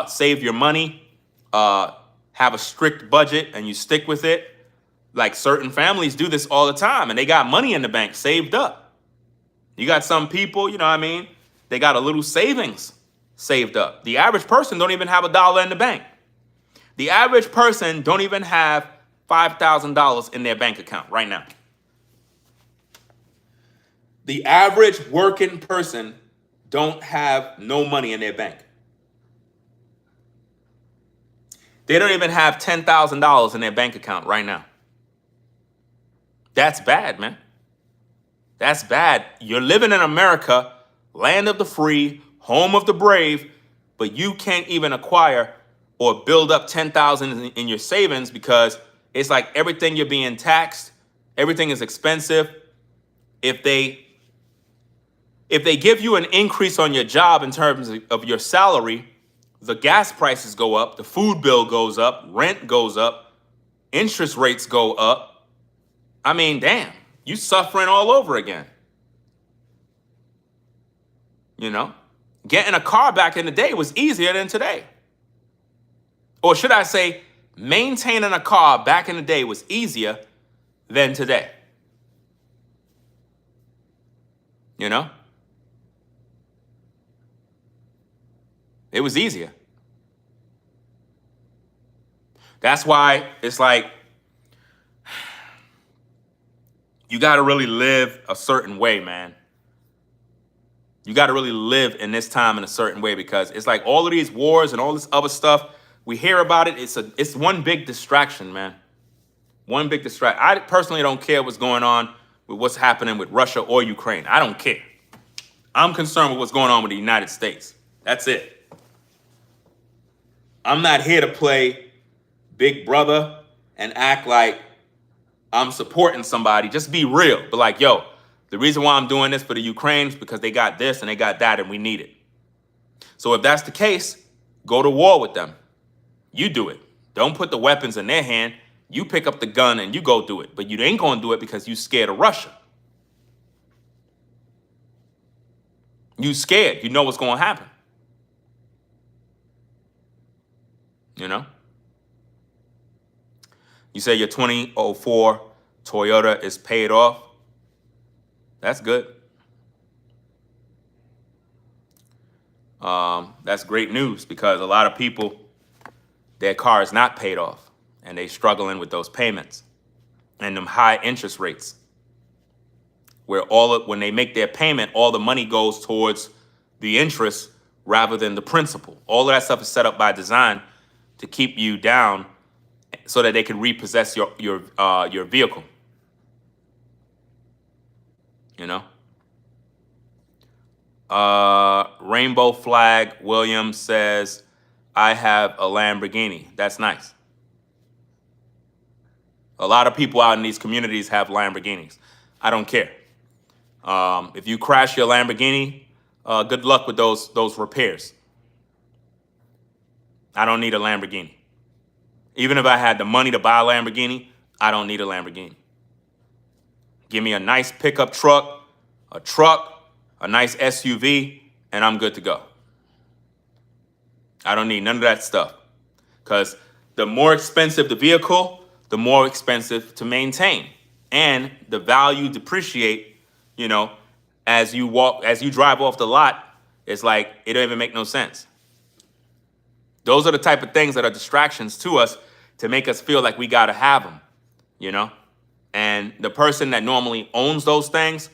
save your money, have a strict budget, and you stick with it. Like certain families do this all the time, and they got money in the bank saved up. You got some people, you know what I mean? They got a little savings saved up. The average person don't even have $1 in the bank. The average person don't even have $5,000 in their bank account right now. The average working person don't have no money in their bank. They don't even have $10,000 in their bank account right now. That's bad, man. That's bad. You're living in America, land of the free, home of the brave, but you can't even acquire or build up 10,000 in your savings because it's like everything you're being taxed, everything is expensive. If they give you an increase on your job in terms of your salary, the gas prices go up, the food bill goes up, rent goes up, interest rates go up. I mean, damn, you suffering all over again. You know, getting a car back in the day was easier than today. Or should I say, maintaining a car back in the day was easier than today. You know? It was easier. That's why it's like, you got to really live a certain way, man. You got to really live in this time in a certain way because it's like all of these wars and all this other stuff, we hear about it. It's one big distraction, man. One big distraction. I personally don't care what's going on with what's happening with Russia or Ukraine. I don't care. I'm concerned with what's going on with the United States. That's it. I'm not here to play big brother and act like I'm supporting somebody. Just be real. But like, yo, the reason why I'm doing this for the Ukraine is because they got this and they got that and we need it. So if that's the case, go to war with them. You do it. Don't put the weapons in their hand. You pick up the gun and you go do it. But you ain't going to do it because you scared of Russia. You scared. You know what's going to happen. You know? You say your 2004 Toyota is paid off. That's good. That's great news because a lot of people, their car is not paid off and they struggling with those payments and them high interest rates where when they make their payment, all the money goes towards the interest rather than the principal. All of that stuff is set up by design to keep you down so that they can repossess your vehicle. You know? Rainbow Flag Williams says, I have a Lamborghini. That's nice. A lot of people out in these communities have Lamborghinis. I don't care. If you crash your Lamborghini, good luck with those repairs. I don't need a Lamborghini. Even if I had the money to buy a Lamborghini, I don't need a Lamborghini. Give me a nice pickup truck, a nice SUV, and I'm good to go. I don't need none of that stuff. Because the more expensive the vehicle, the more expensive to maintain. And the value depreciate, you know, as you drive off the lot, it's like, it don't even make no sense. Those are the type of things that are distractions to us to make us feel like we got to have them, you know? And the person that normally owns those things,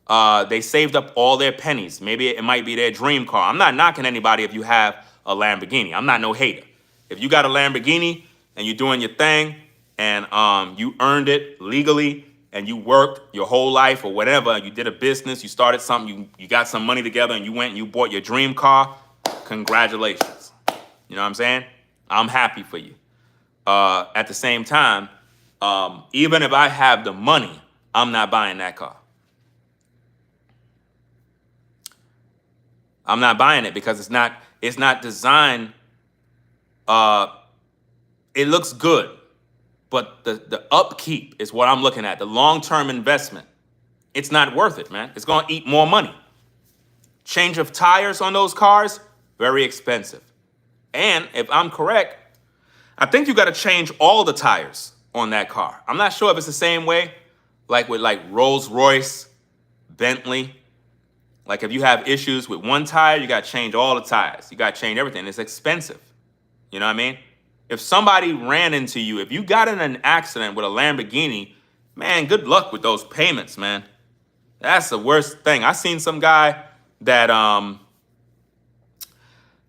they saved up all their pennies. Maybe it might be their dream car. I'm not knocking anybody if you have a Lamborghini. I'm not no hater. If you got a Lamborghini and you're doing your thing and you earned it legally and you worked your whole life or whatever, you did a business, you started something, you got some money together and you went and you bought your dream car, congratulations. You know what I'm saying? I'm happy for you. At the same time, even if I have the money, I'm not buying that car. I'm not buying it because it's not designed. It looks good, but the upkeep is what I'm looking at. The long-term investment it's not worth it, man. It's going to eat more money. Change of tires on those cars, very expensive. And if I'm correct, I think you got to change all the tires on that car. I'm not sure if it's the same way, like with like Rolls Royce, Bentley. Like if you have issues with one tire, you got to change all the tires. You got to change everything. It's expensive. You know what I mean? If somebody ran into you, if you got in an accident with a Lamborghini, man, good luck with those payments, man. That's the worst thing. I seen some guy that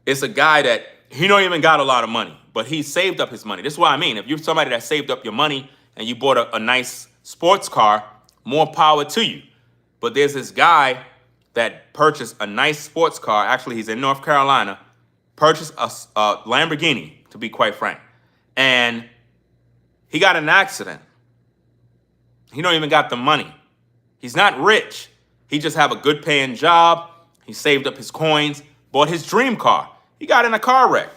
it's a guy that he don't even got a lot of money, but he saved up his money. This is what I mean. If you're somebody that saved up your money and you bought a nice sports car, more power to you. But there's this guy that purchased a nice sports car. Actually, he's in North Carolina, purchased a Lamborghini, to be quite frank. And he got in an accident. He don't even got the money. He's not rich. He just have a good paying job. He saved up his coins, bought his dream car. He got in a car wreck.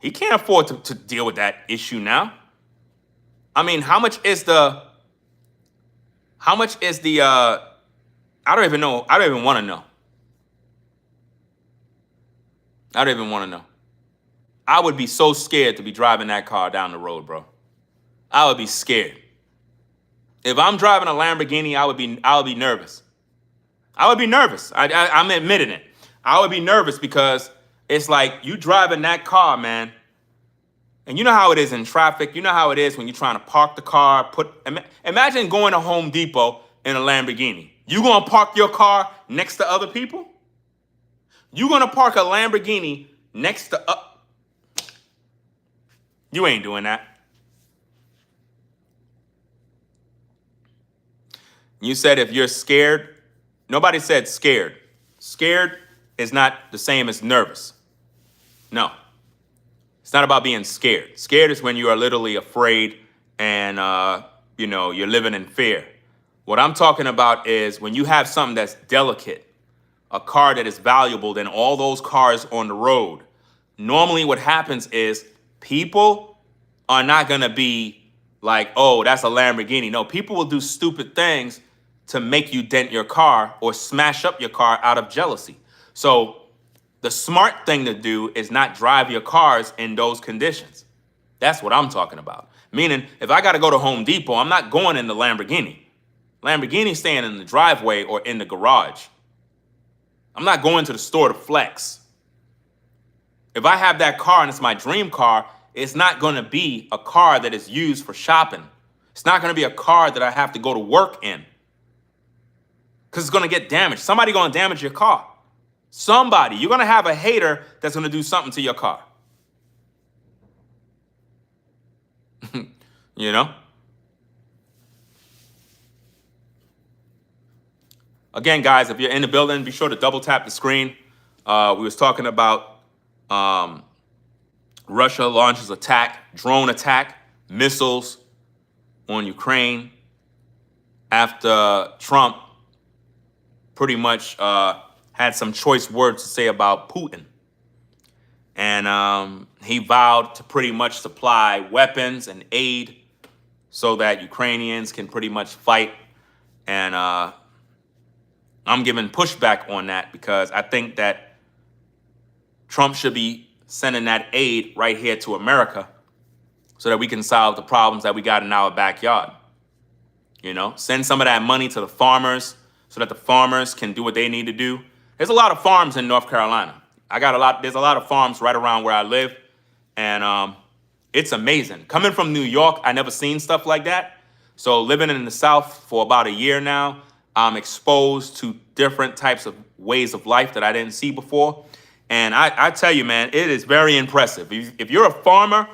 He can't afford to deal with that issue now. I mean, how much is the, I don't even know. I don't even want to know. I don't even want to know. I would be so scared to be driving that car down the road, bro. I would be scared. If I'm driving a Lamborghini, I would be nervous. I would be nervous. I'm admitting it. I would be nervous because it's like you driving that car, man. And you know how it is in traffic. You know how it is when you're trying to park the car. Imagine going to Home Depot in a Lamborghini. You gonna park your car next to other people? You gonna park a Lamborghini next to you ain't doing that. You said if you're scared. Nobody said scared. Scared is not the same as nervous. No. It's not about being scared. Scared is when you are literally afraid and, you're living in fear. What I'm talking about is when you have something that's delicate, a car that is valuable than all those cars on the road. Normally what happens is people are not going to be like, oh, that's a Lamborghini. No, people will do stupid things to make you dent your car or smash up your car out of jealousy. So the smart thing to do is not drive your cars in those conditions. That's what I'm talking about. Meaning, if I got to go to Home Depot, I'm not going in the Lamborghini. Lamborghini's staying in the driveway or in the garage. I'm not going to the store to flex. If I have that car and it's my dream car, it's not going to be a car that is used for shopping. It's not going to be a car that I have to go to work in. Because it's going to get damaged. Somebody going to damage your car. Somebody. You're going to have a hater that's going to do something to your car. You know? Again, guys, if you're in the building, be sure to double tap the screen. We was talking about Russia launches drone attack, missiles on Ukraine after Trump pretty much had some choice words to say about Putin. And he vowed to pretty much supply weapons and aid so that Ukrainians can pretty much fight. And I'm giving pushback on that because I think that Trump should be sending that aid right here to America so that we can solve the problems that we got in our backyard. You know, send some of that money to the farmers so that the farmers can do what they need to do. There's a lot of farms in North Carolina. There's a lot of farms right around where I live. And it's amazing. Coming from New York, I never seen stuff like that. So living in the South for about a year now, I'm exposed to different types of ways of life that I didn't see before. And I tell you, man, it is very impressive. If you're a farmer,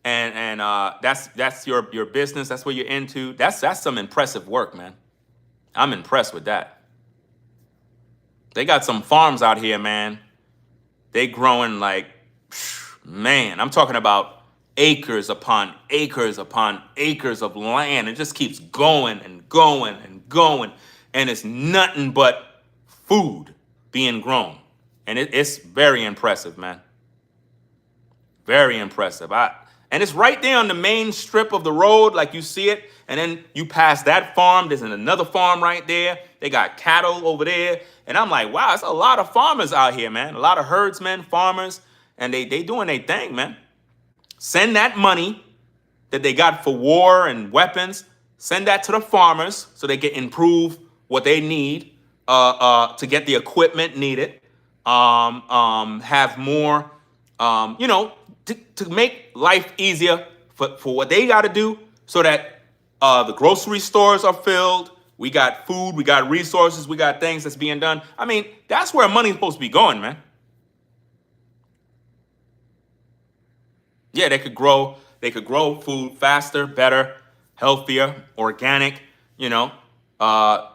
and that's your business, that's what you're into, that's some impressive work, man. I'm impressed with that. They got some farms out here, man. They growing like, man, I'm talking about acres upon acres upon acres of land. It just keeps going and going and going. And it's nothing but food being grown. And it's very impressive, man. Very impressive. And it's right there on the main strip of the road, like you see it. And then you pass that farm. There's another farm right there. They got cattle over there. And I'm like, wow, it's a lot of farmers out here, man. A lot of herdsmen, farmers, and they doing their thing, man. Send that money that they got for war and weapons, send that to the farmers so they can improve what they need to get the equipment needed, have more, to make life easier for what they got to do so that the grocery stores are filled. We got food, we got resources, we got things that's being done. I mean, that's where money's supposed to be going, man. Yeah, they could grow food faster, better, healthier, organic,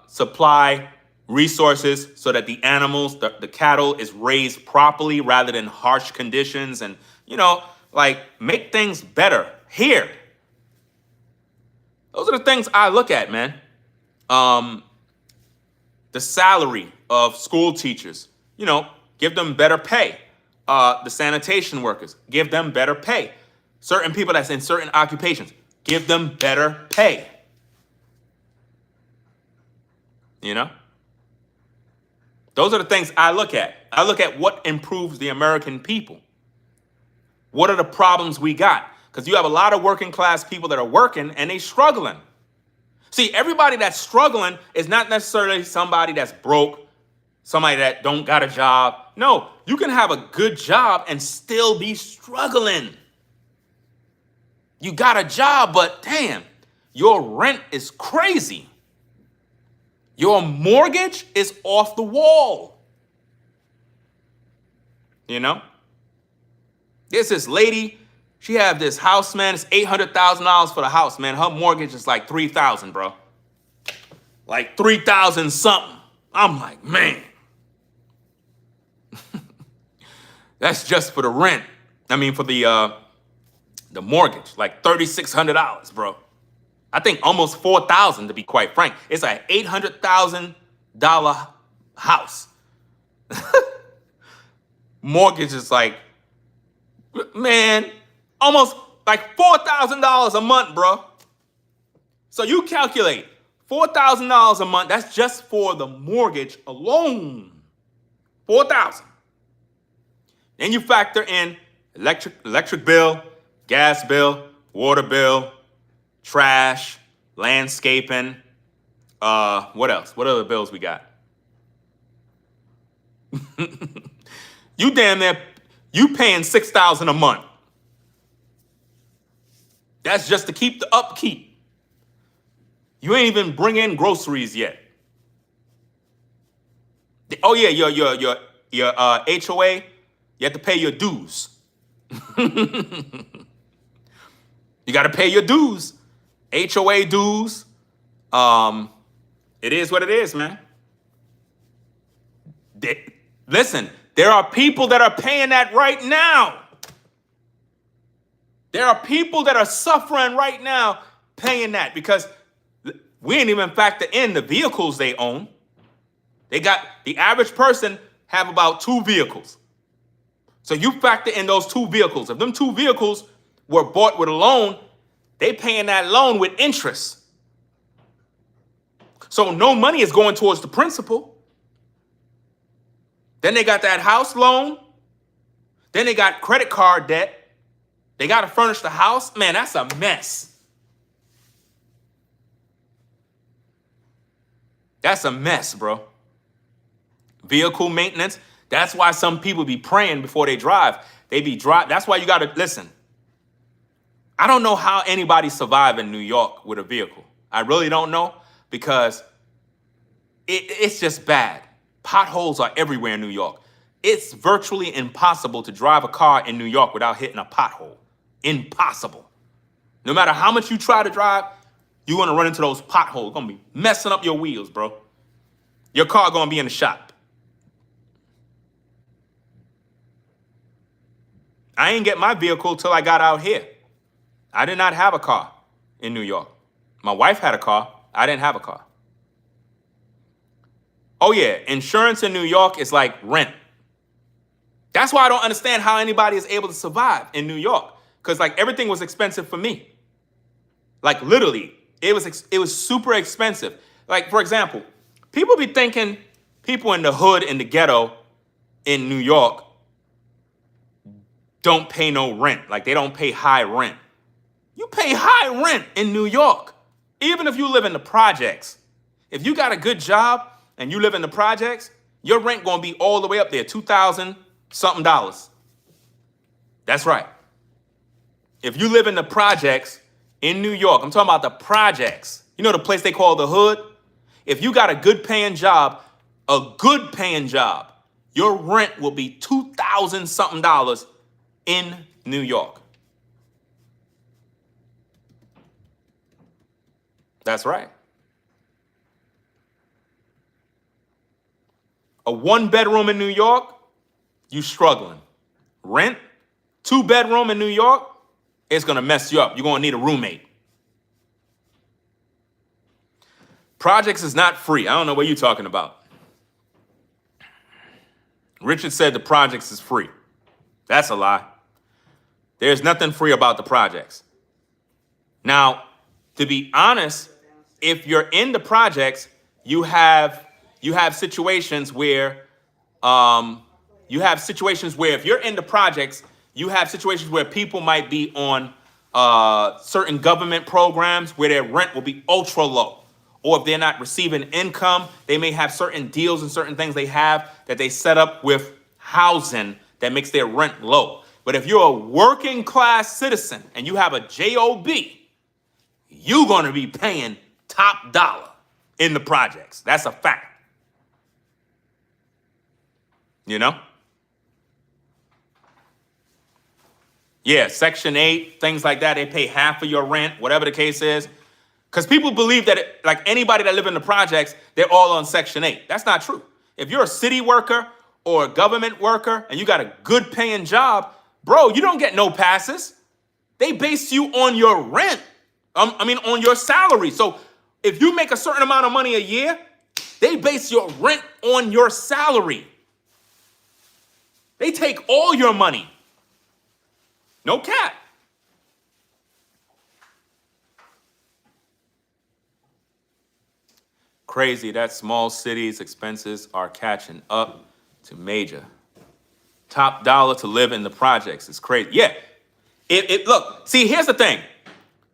supply resources so that the animals, the cattle is raised properly rather than harsh conditions and, make things better here. Those are the things I look at, man. The salary of school teachers, give them better pay. The sanitation workers, give them better pay. Certain people that's in certain occupations, give them better pay. Those are the things I look at. I look at what improves the American people. What are the problems we got? Because you have a lot of working class people that are working and they struggling. See, everybody that's struggling is not necessarily somebody that's broke, somebody that don't got a job. No, you can have a good job and still be struggling. You got a job, but damn, your rent is crazy. Your mortgage is off the wall. There's this lady, she have this house, man. It's $800,000 for the house, man. Her mortgage is like $3,000, bro. Like $3,000 something. I'm like, man. That's just for the rent. I mean, for the mortgage, like $3,600, bro. I think almost $4,000 to be quite frank. It's an $800,000 house. Mortgage is like, man, almost like $4,000 a month, bro. So you calculate $4,000 a month. That's just for the mortgage alone. $4,000. Then you factor in electric bill, gas bill, water bill, trash, landscaping. What else? What other bills we got? You damn near, you paying $6,000 a month. That's just to keep the upkeep. You ain't even bring in groceries yet. Oh yeah, your HOA, you have to pay your dues. You got to pay your dues. HOA dues. It is what it is, man. Listen, there are people that are paying that right now. There are people that are suffering right now paying that because we ain't even factor in the vehicles they own. They got the average person have about 2 vehicles. So you factor in those 2 vehicles. If them 2 vehicles were bought with a loan, they paying that loan with interest. So no money is going towards the principal. Then they got that house loan. Then they got credit card debt. They got to furnish the house. Man, that's a mess. That's a mess, bro. Vehicle maintenance. That's why some people be praying before they drive. That's why you got to listen. I don't know how anybody survive in New York with a vehicle. I really don't know because it's just bad. Potholes are everywhere in New York. It's virtually impossible to drive a car in New York without hitting a pothole. Impossible. No matter how much you try to drive, you're going to run into those potholes. Going to be messing up your wheels, bro. Your car going to be in the shop. I ain't get my vehicle till I got out here. I did not have a car in New York. My wife had a car. I didn't have a car. Oh yeah, insurance in New York is like rent. That's why I don't understand how anybody is able to survive in New York. Because like everything was expensive for me. Like literally, it was super expensive. Like for example, people be thinking people in the hood, in the ghetto, in New York, don't pay no rent. Like they don't pay high rent. You pay high rent in New York, even if you live in the projects. If you got a good job and you live in the projects, your rent gonna be all the way up there, $2,000 something dollars. That's right. If you live in the projects in New York, I'm talking about the projects. You know the place they call the hood? If you got a good paying job, your rent will be $2,000 something dollars in New York. That's right. A 1-bedroom in New York, you struggling. Rent, 2-bedroom in New York, it's gonna mess you up. You're gonna need a roommate. Projects is not free. I don't know what you're talking about. Richard said the projects is free. That's a lie. There's nothing free about the projects. Now, to be honest, if you're in the projects, you have situations where if you're in the projects, you have situations where people might be on certain government programs where their rent will be ultra low. Or if they're not receiving income, they may have certain deals and certain things they have that they set up with housing that makes their rent low. But if you're a working class citizen and you have a job, you're going to be paying top dollar in the projects. That's a fact. You know? Yeah, Section 8, things like that, they pay half of your rent, whatever the case is. Because people believe that, like anybody that live in the projects, they're all on Section 8. That's not true. If you're a city worker or a government worker and you got a good paying job, bro, you don't get no passes. They base you on your rent. On your salary. So if you make a certain amount of money a year, they base your rent on your salary. They take all your money. No cap. Crazy that small cities' expenses are catching up to major. Top dollar to live in the projects is crazy. Yeah. Look, see, here's the thing.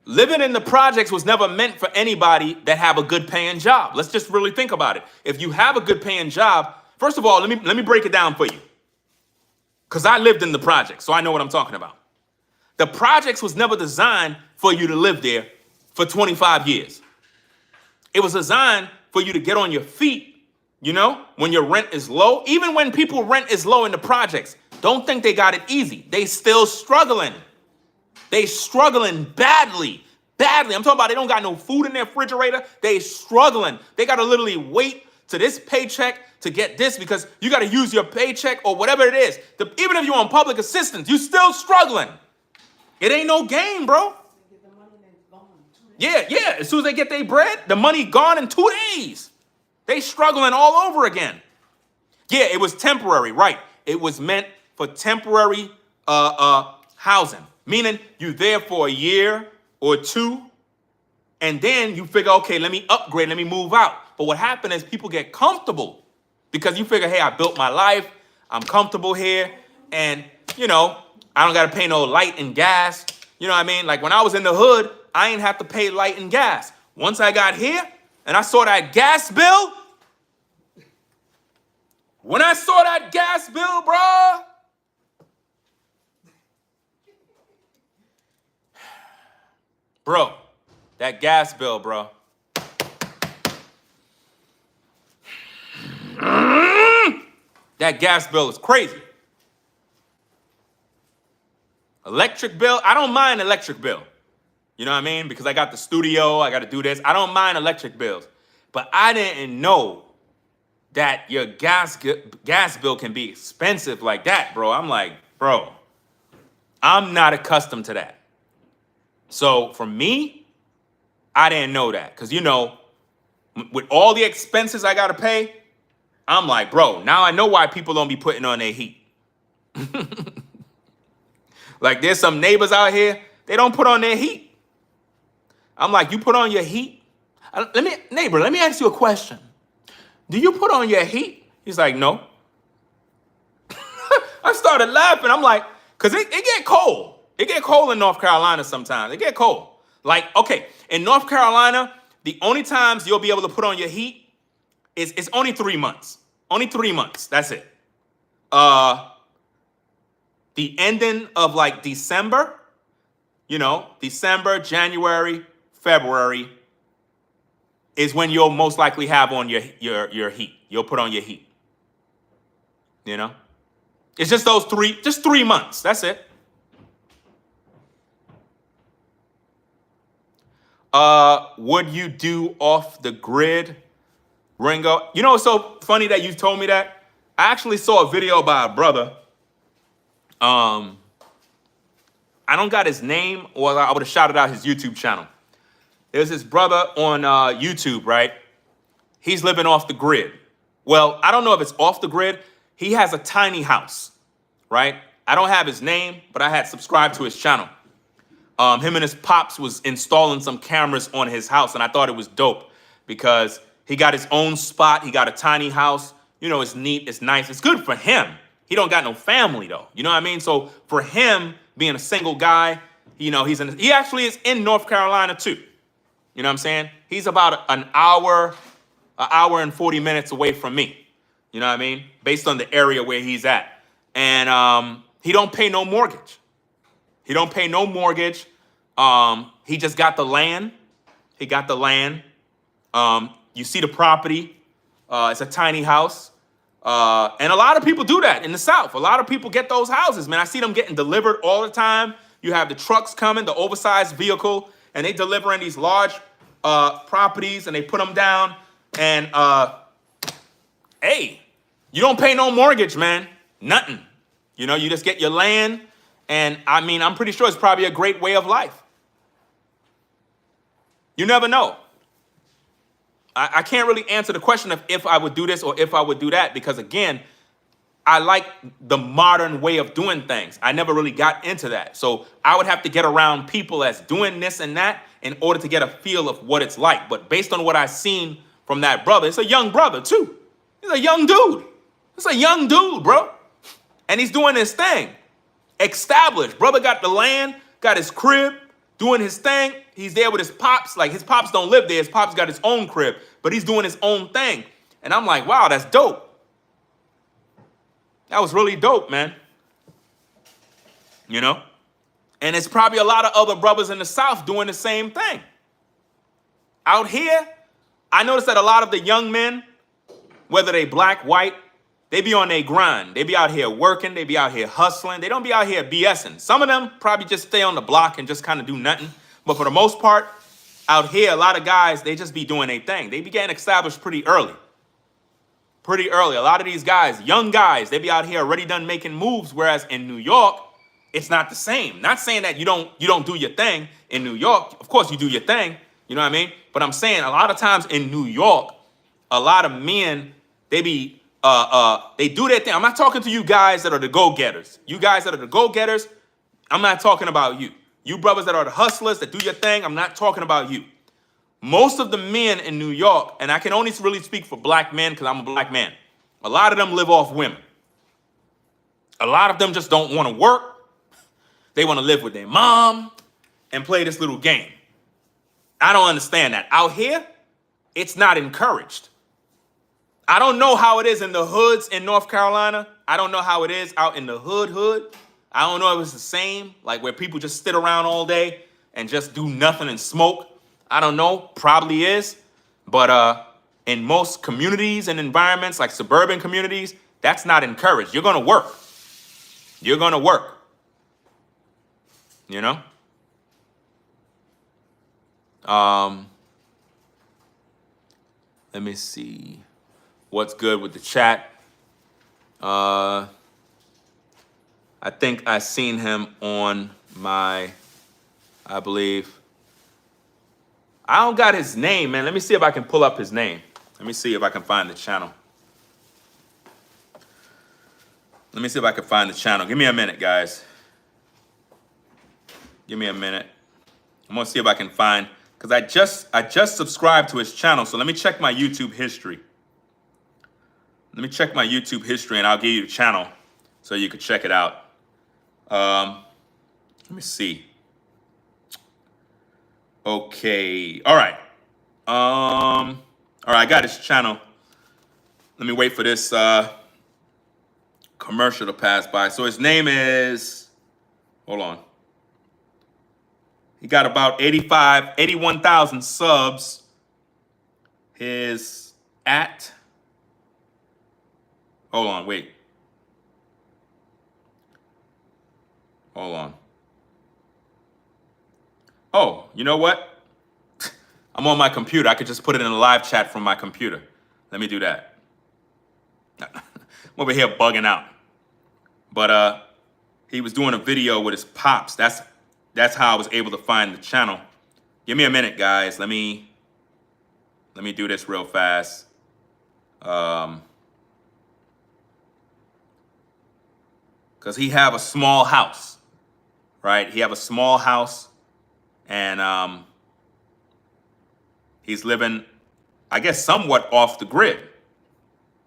Living in the projects was never meant for anybody that have a good paying job. Let's just really think about it. If you have a good paying job, first of all, let me break it down for you. Because I lived in the projects, so I know what I'm talking about. The projects was never designed for you to live there for 25 years. It was designed for you to get on your feet, you know, when your rent is low. Even when people rent is low in the projects, don't think they got it easy. They still struggling. They struggling badly. I'm talking about they don't got no food in their refrigerator. They struggling. They got to literally wait to this paycheck to get this because you got to use your paycheck or whatever it is. Even if you're on public assistance, you still struggling. It ain't no game, bro. Yeah. As soon as they get their bread, the money gone in 2 days. They struggling all over again. Yeah, it was temporary, right? It was meant for temporary housing. Meaning you there for a year or two, and then you figure, okay, let me upgrade, let me move out. But what happened is people get comfortable because you figure, hey, I built my life, I'm comfortable here, and, you know, I don't got to pay no light and gas. You know what I mean? Like when I was in the hood, I ain't have to pay light and gas. Once I got here and I saw that gas bill, bruh, bro, that gas bill, bro. That gas bill is crazy. Electric bill, I don't mind electric bill. You know what I mean? Because I got the studio, I got to do this. I don't mind electric bills. But I didn't know that your gas bill can be expensive like that, bro. I'm like, bro, I'm not accustomed to that. So for me, I didn't know that. Because, you know, with all the expenses I got to pay, I'm like, bro, now I know why people don't be putting on their heat. Like there's some neighbors out here, they don't put on their heat. I'm like, you put on your heat? Neighbor, let me ask you a question. Do you put on your heat? He's like, no. I started laughing. I'm like, because it get cold. It get cold in North Carolina sometimes. It get cold. Like, okay, in North Carolina, the only times you'll be able to put on your heat is it's only 3 months. Only 3 months. That's it. The ending of like December, December, January, February is when you'll most likely have on your heat. You'll put on your heat. It's just those 3 months. That's it. Would you do off the grid, Ringo? You know, it's so funny that you told me that. I actually saw a video by a brother. I don't got his name, or I would have shouted out his YouTube channel. There's this brother on YouTube, right? He's living off the grid. Well, I don't know if it's off the grid. He has a tiny house, right? I don't have his name, but I had subscribed to his channel. Him and his pops was installing some cameras on his house, and I thought it was dope because he got his own spot. He got a tiny house. It's neat. It's nice. It's good for him. He don't got no family, though. You know what I mean? So for him, being a single guy, he actually is in North Carolina, too. You know what I'm saying? He's about an hour and 40 minutes away from me. You know what I mean? Based on the area where he's at. And he don't pay no mortgage. He don't pay no mortgage. He just got the land. He got the land. You see the property. It's a tiny house. And a lot of people do that in the South. A lot of people get those houses, man. I see them getting delivered all the time. You have the trucks coming, the oversized vehicle, and they delivering these large properties, and they put them down. And, hey, you don't pay no mortgage, man. Nothing. You just get your land. And, I mean, I'm pretty sure it's probably a great way of life. You never know. I can't really answer the question of if I would do this or if I would do that because, again, I like the modern way of doing things. I never really got into that. So I would have to get around people that's doing this and that in order to get a feel of what it's like. But based on what I've seen from that brother, it's a young brother, too. He's a young dude. It's a young dude, bro. And he's doing his thing. Established. Brother got the land, got his crib, doing his thing. He's there with his pops. Like, his pops don't live there. His pops got his own crib, but he's doing his own thing. And I'm like, wow, that's dope. That was really dope, man. And it's probably a lot of other brothers in the South doing the same thing. Out here, I noticed that a lot of the young men, whether they black, white, they be on their grind. They be out here working. They be out here hustling. They don't be out here BSing. Some of them probably just stay on the block and just kind of do nothing. But for the most part, out here, a lot of guys, they just be doing their thing. They be getting established pretty early. Pretty early. A lot of these guys, young guys, they be out here already done making moves, whereas in New York, it's not the same. Not saying that you don't do your thing in New York. Of course, you do your thing. You know what I mean? But I'm saying a lot of times in New York, a lot of men, they be they do their thing. I'm not talking to you guys that are the go-getters. You guys that are the go-getters, I'm not talking about you. You brothers that are the hustlers that do your thing, I'm not talking about you. Most of the men in New York, and I can only really speak for black men because I'm a black man, a lot of them live off women. A lot of them just don't want to work. They want to live with their mom and play this little game. I don't understand that. Out here, it's not encouraged. I don't know how it is in the hoods in North Carolina. I don't know how it is out in the hood. I don't know if it's the same, like where people just sit around all day and just do nothing and smoke. I don't know, probably is. But in most communities and environments, like suburban communities, that's not encouraged. You're going to work. You're going to work. Let me see. What's good with the chat? I think I seen him on I believe. I don't got his name, man. Let me see if I can pull up his name. Let me see if I can find the channel. Let me see if I can find the channel. Give me a minute, guys. Give me a minute. I'm gonna see if I can find, because I just subscribed to his channel. So let me check my YouTube history. Let me check my YouTube history, and I'll give you the channel so you can check it out. Let me see. Okay. All right. All right. I got his channel. Let me wait for this commercial to pass by. So his name is. Hold on. He got about 81,000 subs. His at. Hold on. Wait. Hold on. Oh, you know what? I'm on my computer. I could just put it in a live chat from my computer. Let me do that. I'm over here bugging out. But he was doing a video with his pops. That's how I was able to find the channel. Give me a minute, guys. Let me do this real fast. Because he have a small house, right? He have a small house, and he's living, I guess, somewhat off the grid,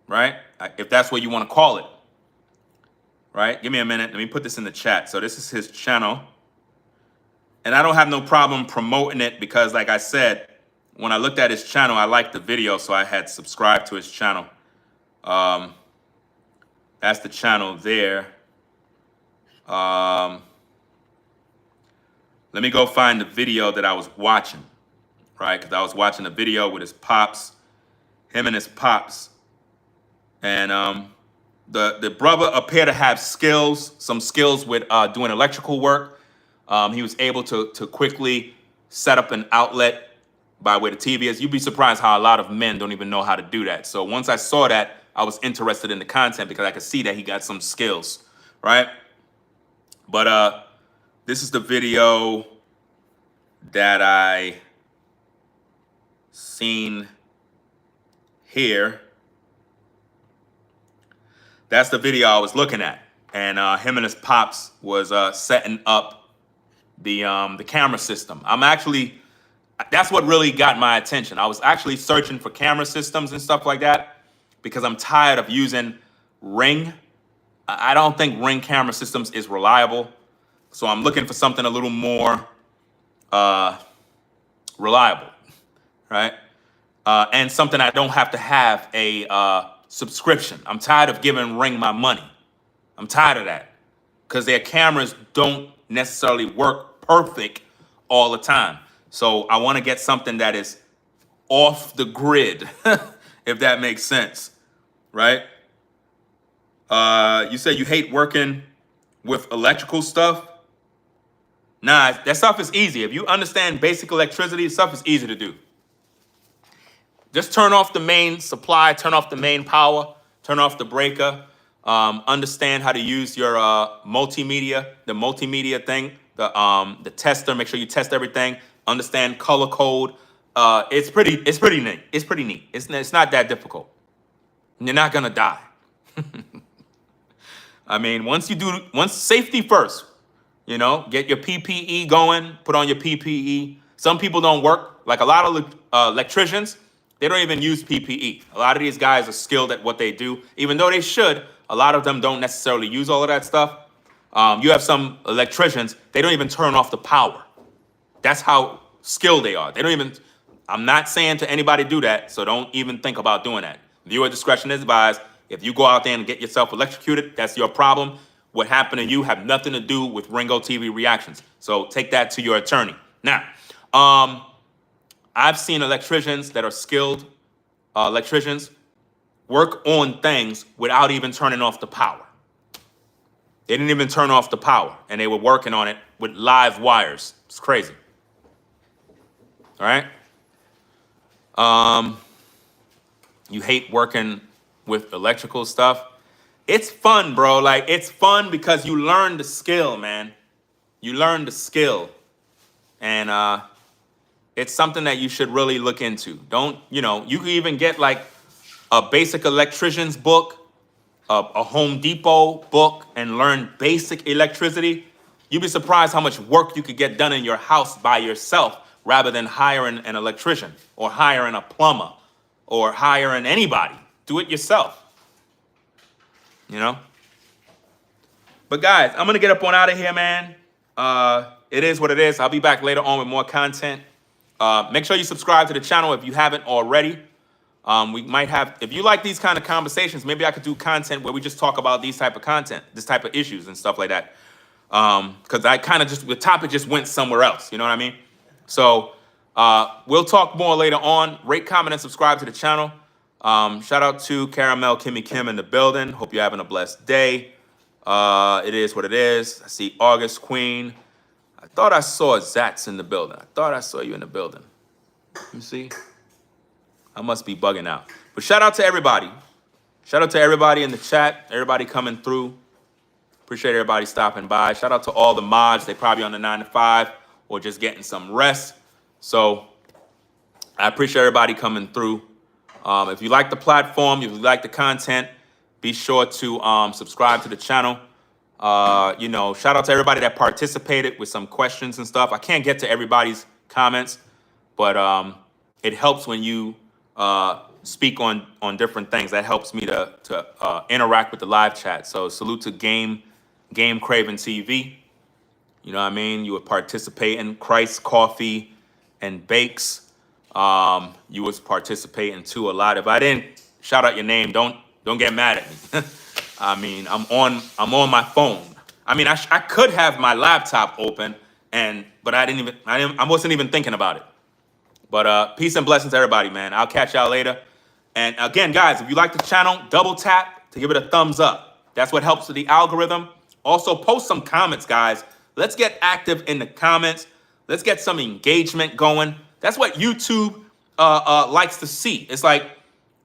right? If that's what you want to call it, right? Give me a minute. Let me put this in the chat. So this is his channel. And I don't have no problem promoting it because, like I said, when I looked at his channel, I liked the video, so I had subscribed to his channel. That's the channel there. Let me go find the video that I was watching, right? Because I was watching a video with his pops, him and his pops. And the brother appeared to have skills, some skills with doing electrical work. He was able to quickly set up an outlet by where the TV is. You'd be surprised how a lot of men don't even know how to do that. So once I saw that, I was interested in the content because I could see that he got some skills, right? But this is the video that I seen here. That's the video I was looking at. And him and his pops was setting up the camera system. That's what really got my attention. I was actually searching for camera systems and stuff like that because I'm tired of using Ring. I don't think Ring camera systems is reliable. So I'm looking for something a little more reliable, right? And something I don't have to have a subscription. I'm tired of giving Ring my money. I'm tired of that because their cameras don't necessarily work perfect all the time. So I want to get something that is off the grid, if that makes sense, right? You said you hate working with electrical stuff. Nah, that stuff is easy. If you understand basic electricity, stuff is easy to do. Just turn off the main supply, turn off the main power, turn off the breaker, understand how to use your multimedia, the multimedia thing, the tester, make sure you test everything, understand color code. It's pretty neat. It's pretty neat. It's not that difficult. You're not gonna die. I mean, once safety first, get your PPE going, put on your PPE. Some people don't work, like a lot of electricians, they don't even use PPE. A lot of these guys are skilled at what they do, even though they should. A lot of them don't necessarily use all of that stuff. You have some electricians, they don't even turn off the power. That's how skilled they are. I'm not saying to anybody do that, so don't even think about doing that. Viewer discretion is advised. If you go out there and get yourself electrocuted, that's your problem. What happened to you have nothing to do with Ringo TV reactions. So take that to your attorney. Now, I've seen electricians that are skilled electricians work on things without even turning off the power. They didn't even turn off the power, and they were working on it with live wires. It's crazy. All right? You hate working with electrical stuff. It's fun, bro. Like, it's fun because you learn the skill, man. You learn the skill. And it's something that you should really look into. You can even get like a basic electrician's book. a Home Depot book and learn basic electricity, you'd be surprised how much work you could get done in your house by yourself rather than hiring an electrician or hiring a plumber or hiring anybody. Do it yourself, you know? But guys, I'm gonna get up on out of here, man. It is what it is. I'll be back later on with more content. Make sure you subscribe to the channel if you haven't already. We might have, if you like these kind of conversations, maybe I could do content where we just talk about these type of content, this type of issues and stuff like that. Because I kind of just, the topic just went somewhere else, you know what I mean? So we'll talk more later on. Rate, comment, and subscribe to the channel. Shout out to Caramel Kimmy Kim in the building. Hope you're having a blessed day. It is what it is. I see August Queen. I thought I saw Zats in the building. I thought I saw you in the building. Let me see. I must be bugging out. But shout out to everybody. Shout out to everybody in the chat. Everybody coming through. Appreciate everybody stopping by. Shout out to all the mods. They probably on the 9 to 5 or just getting some rest. So I appreciate everybody coming through. If you like the platform, if you like the content, be sure to subscribe to the channel. You know, shout out to everybody that participated with some questions and stuff. I can't get to everybody's comments, but it helps when you speak on different things. That helps me to interact with the live chat. So salute to Game Craven TV. You know what I mean? You would participate in Christ Coffee and Bakes. You was participating too a lot. If I didn't shout out your name, don't get mad at me. I mean, I'm on my phone. I mean, I could have my laptop open, but I wasn't even thinking about it. But peace and blessings to everybody, man. I'll catch y'all later. And again, guys, if you like the channel, double tap to give it a thumbs up. That's what helps with the algorithm. Also, post some comments, guys. Let's get active in the comments. Let's get some engagement going. That's what YouTube likes to see. It's like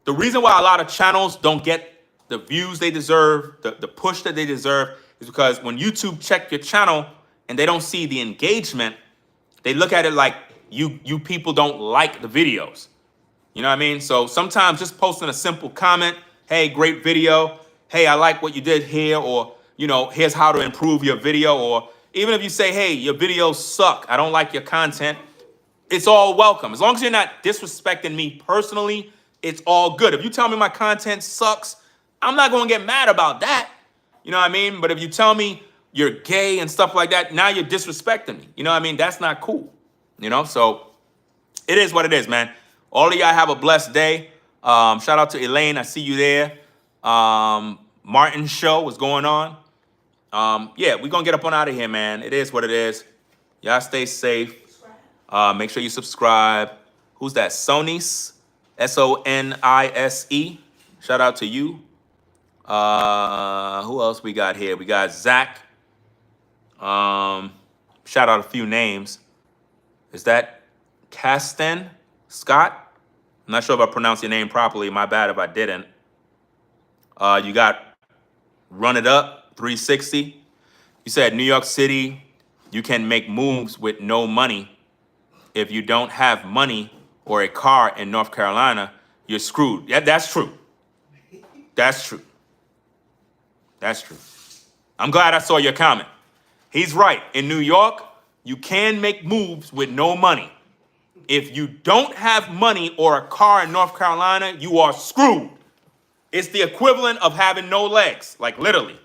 the reason why a lot of channels don't get the views they deserve, the push that they deserve, is because when YouTube check your channel and they don't see the engagement, they look at it like you people don't like the videos. You know what I mean? So sometimes just posting a simple comment, hey, great video. Hey, I like what you did here, or, you know, here's how to improve your video. Or even if you say, hey, your videos suck, I don't like your content, it's all welcome. As long as you're not disrespecting me personally, it's all good. If you tell me my content sucks, I'm not going to get mad about that. You know what I mean? But if you tell me you're gay and stuff like that, now you're disrespecting me. You know what I mean? That's not cool. You know, so it is what it is, man. All of y'all have a blessed day. Shout out to Elaine. I see you there. Martin's show, what's going on? Yeah, we're going to get up on out of here, man. It is what it is. Y'all stay safe. Make sure you subscribe. Who's that? Sonis, Sonise. Shout out to you. Who else we got here? We got Zach. Shout out a few names. Is that Kasten Scott? I'm not sure if I pronounced your name properly. My bad if I didn't. You got Run It Up 360. You said New York City, you can make moves with no money. If you don't have money or a car in North Carolina, you're screwed. Yeah, that's true. That's true. That's true. I'm glad I saw your comment. He's right. In New York, you can make moves with no money. If you don't have money or a car in North Carolina, you are screwed. It's the equivalent of having no legs, like literally.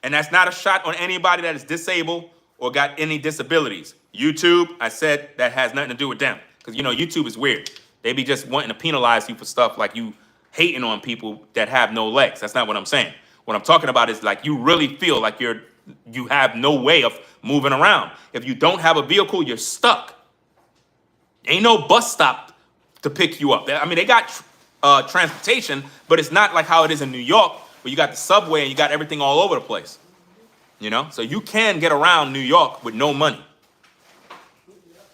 And that's not a shot on anybody that is disabled or got any disabilities. YouTube, I said that has nothing to do with them. Because, you know, YouTube is weird. They be just wanting to penalize you for stuff like you hating on people that have no legs. That's not what I'm saying. What I'm talking about is like you really feel like you have no way of moving around. If you don't have a vehicle, you're stuck. Ain't no bus stop to pick you up. I mean, they got transportation, but it's not like how it is in New York, where you got the subway and you got everything all over the place. You know, so you can get around New York with no money,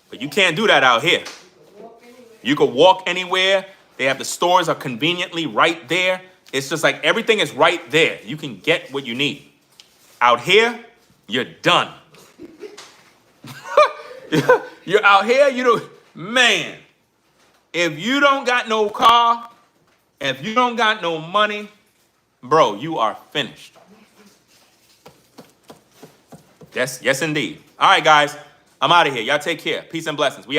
but you can't do that out here. You could walk anywhere. They have the stores are conveniently right there. It's just like everything is right there. You can get what you need. Out here, you're done. You're out here, you don't, man, if you don't got no car, if you don't got no money, Bro, you are finished. Yes, indeed. All right, guys. I'm out of here. Y'all take care. Peace and blessings. We out.